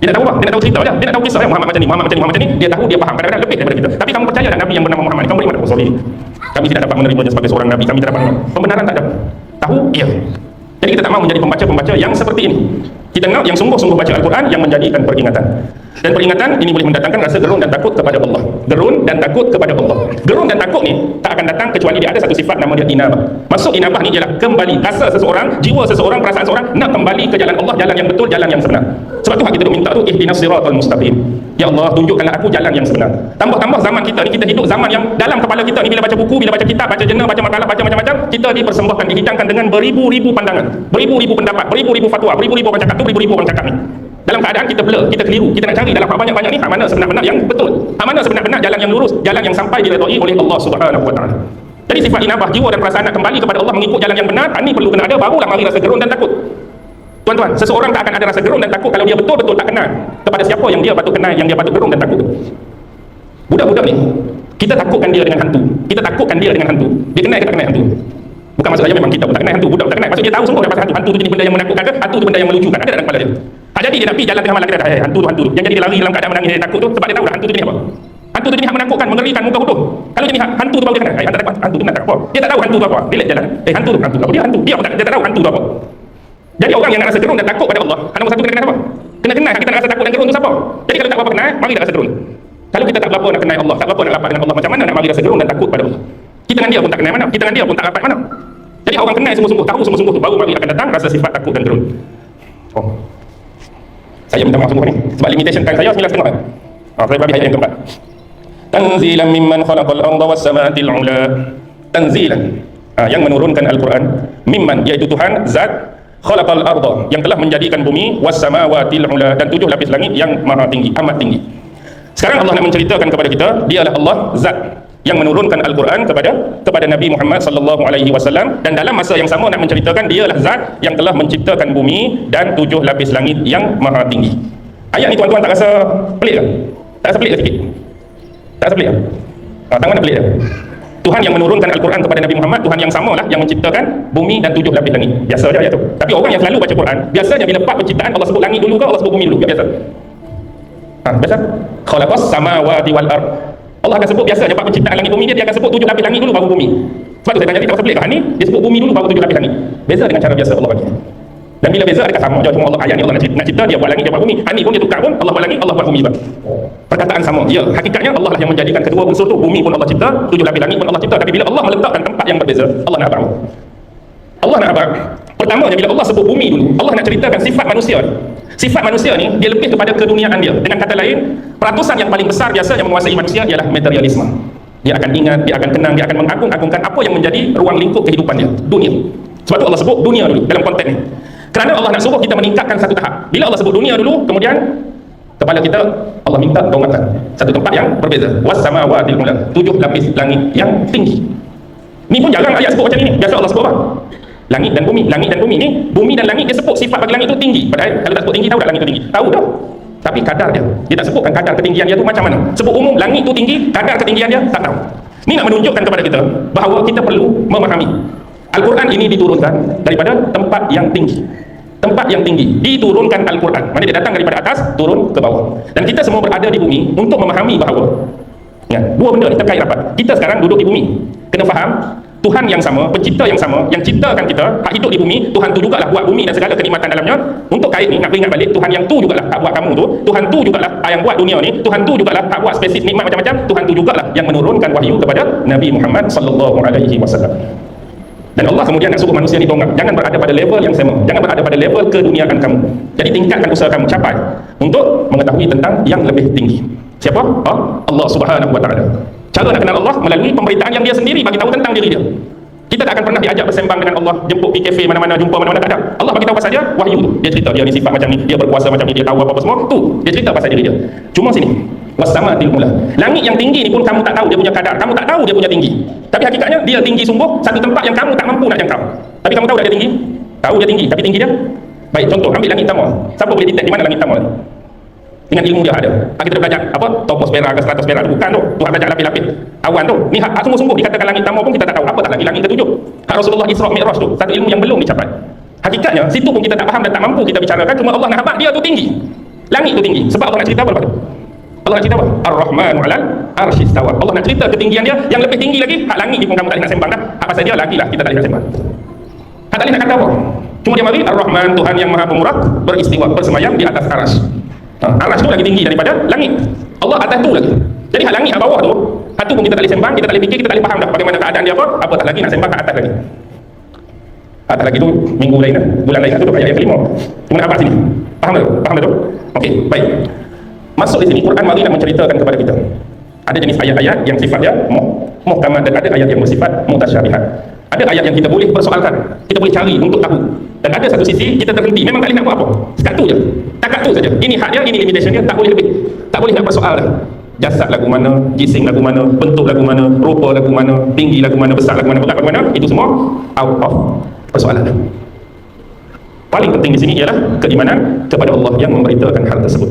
Dia tak tahu apa? Dia nak tahu cerita je. Dia nak tahu kisah Muhammad macam ni, Muhammad macam ni, Muhammad macam ni. Dia tahu, dia faham. Kadang-kadang lebih daripada kita. Tapi kamu percaya tak Nabi yang bernama Muhammad ni? Kamu beriman tak? Oh, sorry. Kami tidak dapat menerimanya sebagai seorang Nabi. Kami tidak dapat. Pembenaran tak ada. Tahu? Iya. Jadi kita tak mahu menjadi pembaca-pembaca yang seperti ini. Kita nak yang sungguh-sungguh baca Al-Quran, yang menjadikan peringatan. Dan peringatan ini boleh mendatangkan rasa gerun dan takut kepada Allah. Gerun dan takut kepada Allah. Gerun dan takut ni tak akan datang kecuali dia ada satu sifat nama dia inabah. Masuk inabah ni ialah kembali. Rasa seseorang, jiwa seseorang, perasaan seseorang nak kembali ke jalan Allah, jalan yang betul, jalan yang sebenar. Sebab tu kita minta tu ihdinas siratal mustaqim. Ya Allah, tunjukkanlah aku jalan yang sebenar. Tambah-tambah zaman kita ni, kita hidup zaman yang dalam kepala kita ni, bila baca buku, bila baca kitab, baca jurnal, baca makalah, baca macam-macam, kita dipersembahkan, dihidangkan dengan beribu-ribu pandangan, beribu-ribu pendapat, beribu-ribu fatwa, beribu-ribu orang cakap tu, beribu-ribu orang cakap ni. Dalam keadaan kita blur, kita keliru, kita nak cari dalam hak banyak-banyak ni hak mana sebenar-benar yang betul, hak mana sebenar-benar jalan yang lurus, jalan yang sampai diredai oleh Allah Subhanahu Wa Taala. Jadi sifat inabah jiwa dan perasaan nak kembali kepada Allah, mengikut jalan yang benar, ini perlu kena ada, barulah mari rasa gerun dan takut. Tuan-tuan, seseorang tak akan ada rasa gerun dan takut kalau dia betul-betul tak kenal kepada siapa yang dia patut kenal, yang dia patut gerun dan takut. Budak-budak ni, kita takutkan dia dengan hantu. Kita takutkan dia dengan hantu. Dia kenal ke tak kenal hantu? Bukan maksud saya memang kita pun tak kenal hantu, budak tak kenal. Maksud dia tahu semua pasal hantu. Hantu tu jenis benda yang menakutkan ke? Hantu tu benda yang melucukan. Ada dalam kepala dia. Tak jadi dia nak pergi jalan tengah malam, kita dah hantu tu. Yang jadi dia lari dalam keadaan menangis, dia takut tu sebab dia tahu dah hantu tu jenis apa. Hantu tu jenis menakutkan, mengerikan, muka bodoh. Kalau jenis hantu tu baru dia kena, hantu tu nak tak apa. Dia tak tahu hantu tu apa. Dia lihat jalan, hantu tu apa? Dia hantu. Dia tak tahu hantu tu apa. Jadi orang yang nak rasa gerun dan takut pada Allah, nombor satu kena kenal apa? Kena kenal kita nak rasa takut dan gerun tu siapa? Jadi kalau tak apa kenal, mari tak rasa gerun. Kalau kita tak berapa nak kenal Allah, tak berapa nak rapat dengan Allah, macam mana nak mari rasa gerun dan takut pada Allah? Kita dengan dia pun tak kenal mana, kita dengan dia pun tak rapat mana. Jadi orang kenal sungguh-sungguh, tahu sungguh-sungguh tu, baru mari akan datang rasa sifat takut dan gerun. Oh. Saya minta maaf sungguh ni, sebab limitation time saya 9.30. Saya bagi ayat yang keempat. Tanzilan mimman khalaqal arda was samaatil ula. Tanzilan, yang menurunkan Al-Quran, mimman, iaitu Tuhan zat khalaqal arda, yang telah menjadikan bumi, was samawatil ula, dan 7 lapis langit yang maha tinggi, amat tinggi. Sekarang Allah nak menceritakan kepada kita, dialah Allah zat yang menurunkan Al-Quran kepada Nabi Muhammad sallallahu alaihi wasallam, dan dalam masa yang sama nak menceritakan dialah zat yang telah menciptakan bumi dan 7 lapis langit yang maha tinggi. Ayat ni tuan-tuan tak rasa pelik ke? Tak rasa pelik ke sikit? Tak rasa pelik ke? Tangan nak pelik ke? Tuhan yang menurunkan Al-Quran kepada Nabi Muhammad, Tuhan yang samalah yang menciptakan bumi dan 7 lapis langit. Biasa je ayat tu. Tapi orang yang selalu baca Quran, biasanya bila bab penciptaan Allah sebut langit dulu ke Allah sebut bumi dulu? Biasa. Biasa. Khalaqas samawati wal ard. Allah akan sebut biasanya bab penciptaan langit bumi dia akan sebut 7 lapis langit dulu baru bumi. Sebab tu saya tanya dia tak rasa pelik ke? Ni dia sebut bumi dulu baru 7 lapis langit. Beza dengan cara biasa Allah bagi. Dan bila beza adakah sama je, cuma Allah ayat ni Allah nak cipta dia buat langit dia buat bumi. Ni pun dia tukar pun Allah buat langit Allah buat bumi juga. Perkataan sama. Ya, hakikatnya Allah lah yang menjadikan kedua unsur tu. Bumi pun Allah cipta, 7 lapis langit pun Allah cipta. Tapi bila Allah meletakkan tempat yang berbeza, Allah nak apa? Allah nak apa? Pertamanya bila Allah sebut bumi dulu, Allah nak ceritakan sifat manusia. Sifat manusia ni dia lebih kepada keduniaan dia. Dengan kata lain, peratusan yang paling besar biasa yang menguasai manusia ialah materialisme. Dia akan ingat, dia akan kenang, dia akan mengagung-agungkan apa yang menjadi ruang lingkup kehidupan dia, dunia. Sebab tu Allah sebut dunia dulu dalam konteks ni. Kerana Allah nak suruh kita meningkatkan satu tahap. Bila Allah sebut dunia dulu, kemudian kepala kita Allah minta dongakkan satu tempat yang berbeza. Was samawatil ula, 7 lapis langit yang tinggi. Ni pun jarang ayat sebut macam ni. Biasa Allah sebut apa? Langit dan bumi. Langit dan bumi ni, bumi dan langit dia sebut sifat bagi langit tu tinggi. Padahal kalau tak sebut tinggi, tahu tak langit tu tinggi? Tahu dah. Tapi kadar dia, dia tak sebutkan kadar ketinggian dia tu macam mana. Sebut umum langit tu tinggi, kadar ketinggian dia tak tahu. Ni nak menunjukkan kepada kita bahawa kita perlu memahami Al-Quran ini diturunkan daripada tempat yang tinggi. Tempat yang tinggi diturunkan Al-Quran. Mana dia datang daripada atas turun ke bawah. Dan kita semua berada di bumi untuk memahami bahawa dua benda ni terkait rapat. Kita sekarang duduk di bumi. Kena faham Tuhan yang sama, pencipta yang sama, yang ciptakan kita, hak hidup di bumi, Tuhan tu jugalah buat bumi dan segala kenikmatan dalamnya. Untuk kait ni nak ingat balik, Tuhan yang tu jugalah hak buat kamu tu, Tuhan tu jugalah yang buat dunia ni, Tuhan tu jugalah hak buat spesifik nikmat macam-macam, Tuhan tu jugalah yang menurunkan wahyu kepada Nabi Muhammad sallallahu alaihi wasallam. Dan Allah kemudian nak suruh manusia ni dongak, jangan berada pada level yang sama, jangan berada pada level keduniaan kamu. Jadi tingkatkan usaha kamu capai untuk mengetahui tentang yang lebih tinggi. Siapa? Allah Subhanahu wa taala. Cara nak kenal Allah melalui pemberitaan yang dia sendiri bagi tahu tentang diri dia. Kita tak akan pernah diajak bersembang dengan Allah, jemput pergi kafe mana-mana, jumpa mana-mana, tak ada. Allah bagi tahu pasal dia, wahyu tu. Dia cerita dia ni sifat macam ni, dia berkuasa macam ni, dia tahu apa-apa semua. Tu, dia cerita pasal diri dia. Cuma sini, wasamatil ula. Langit yang tinggi ni pun kamu tak tahu dia punya kadar, kamu tak tahu dia punya tinggi. Tapi hakikatnya dia tinggi sungguh, satu tempat yang kamu tak mampu nak jangkau. Tapi kamu tahu tak dia tinggi? Tahu dia tinggi, tapi tinggi dia? Baik, contoh ambil langit tamar. Siapa boleh detect di mana langit tamar? Dengan ilmu dia ada. Kita dah belajar apa toposfera ke stratosfera tu, bukan tu. Tuhan belajar lapis-lapis awan tu. Ni hak sungguh-sungguh dikatakan langit tamar pun kita tak tahu apa tak lagi langit ketujuh. Hak Rasulullah Isra Mi'raj tu, satu ilmu yang belum dicapai. Hakikatnya situ pun kita tak faham dan tak mampu kita bicarakan, cuma Allah nak habaq dia tu tinggi. Langit tu tinggi. Sebab Allah nak cerita apa lepas tu? Allah nak cerita apa? Ar-Rahmanu 'alal arsy istawa. Allah nak cerita ketinggian dia yang lebih tinggi lagi. Hak langit ni pun kamu tak boleh nak sembang dah. Hak pasal dia lagi lah kita tak boleh nak sembang. Hak tak boleh nak kata apa. Cuma dia mari Ar-Rahman, Tuhan yang Maha Pemurah, beristiwa, bersemayam di atas arsy. Arsy tu lagi tinggi daripada langit. Allah atas tu lagi. Jadi hak langit hak bawah tu, hak tu pun kita tak boleh sembang, kita tak boleh fikir, kita tak boleh faham dah bagaimana keadaan dia apa tak lagi nak sembang kat atas lagi. Atas lagi tu minggu lain dah, bulan lain dah, tu ayat yang kelima. Cuma nak apa sini? Faham tak? Faham tak tu? Okey, baik. Masuk di sini Quran mari nak menceritakan kepada kita. Ada jenis ayat-ayat yang sifatnya muhkamat dan ada ayat yang bersifat mutasyabihat. Ada ayat yang kita boleh persoalkan, kita boleh cari untuk tahu. Dan ada satu sisi kita terhenti, memang tak boleh nak buat apa. Sekat tu je. Takat tu saja. Ini hak dia, ini limitation dia, tak boleh lebih. Tak boleh nak persoal dah. Jasad lagu mana, jising lagu mana, bentuk lagu mana, rupa lagu mana, tinggi lagu mana, besar lagu mana, berat lagu mana, itu semua out of persoalan. Paling penting di sini ialah keimanan kepada Allah yang memberitakan hal tersebut.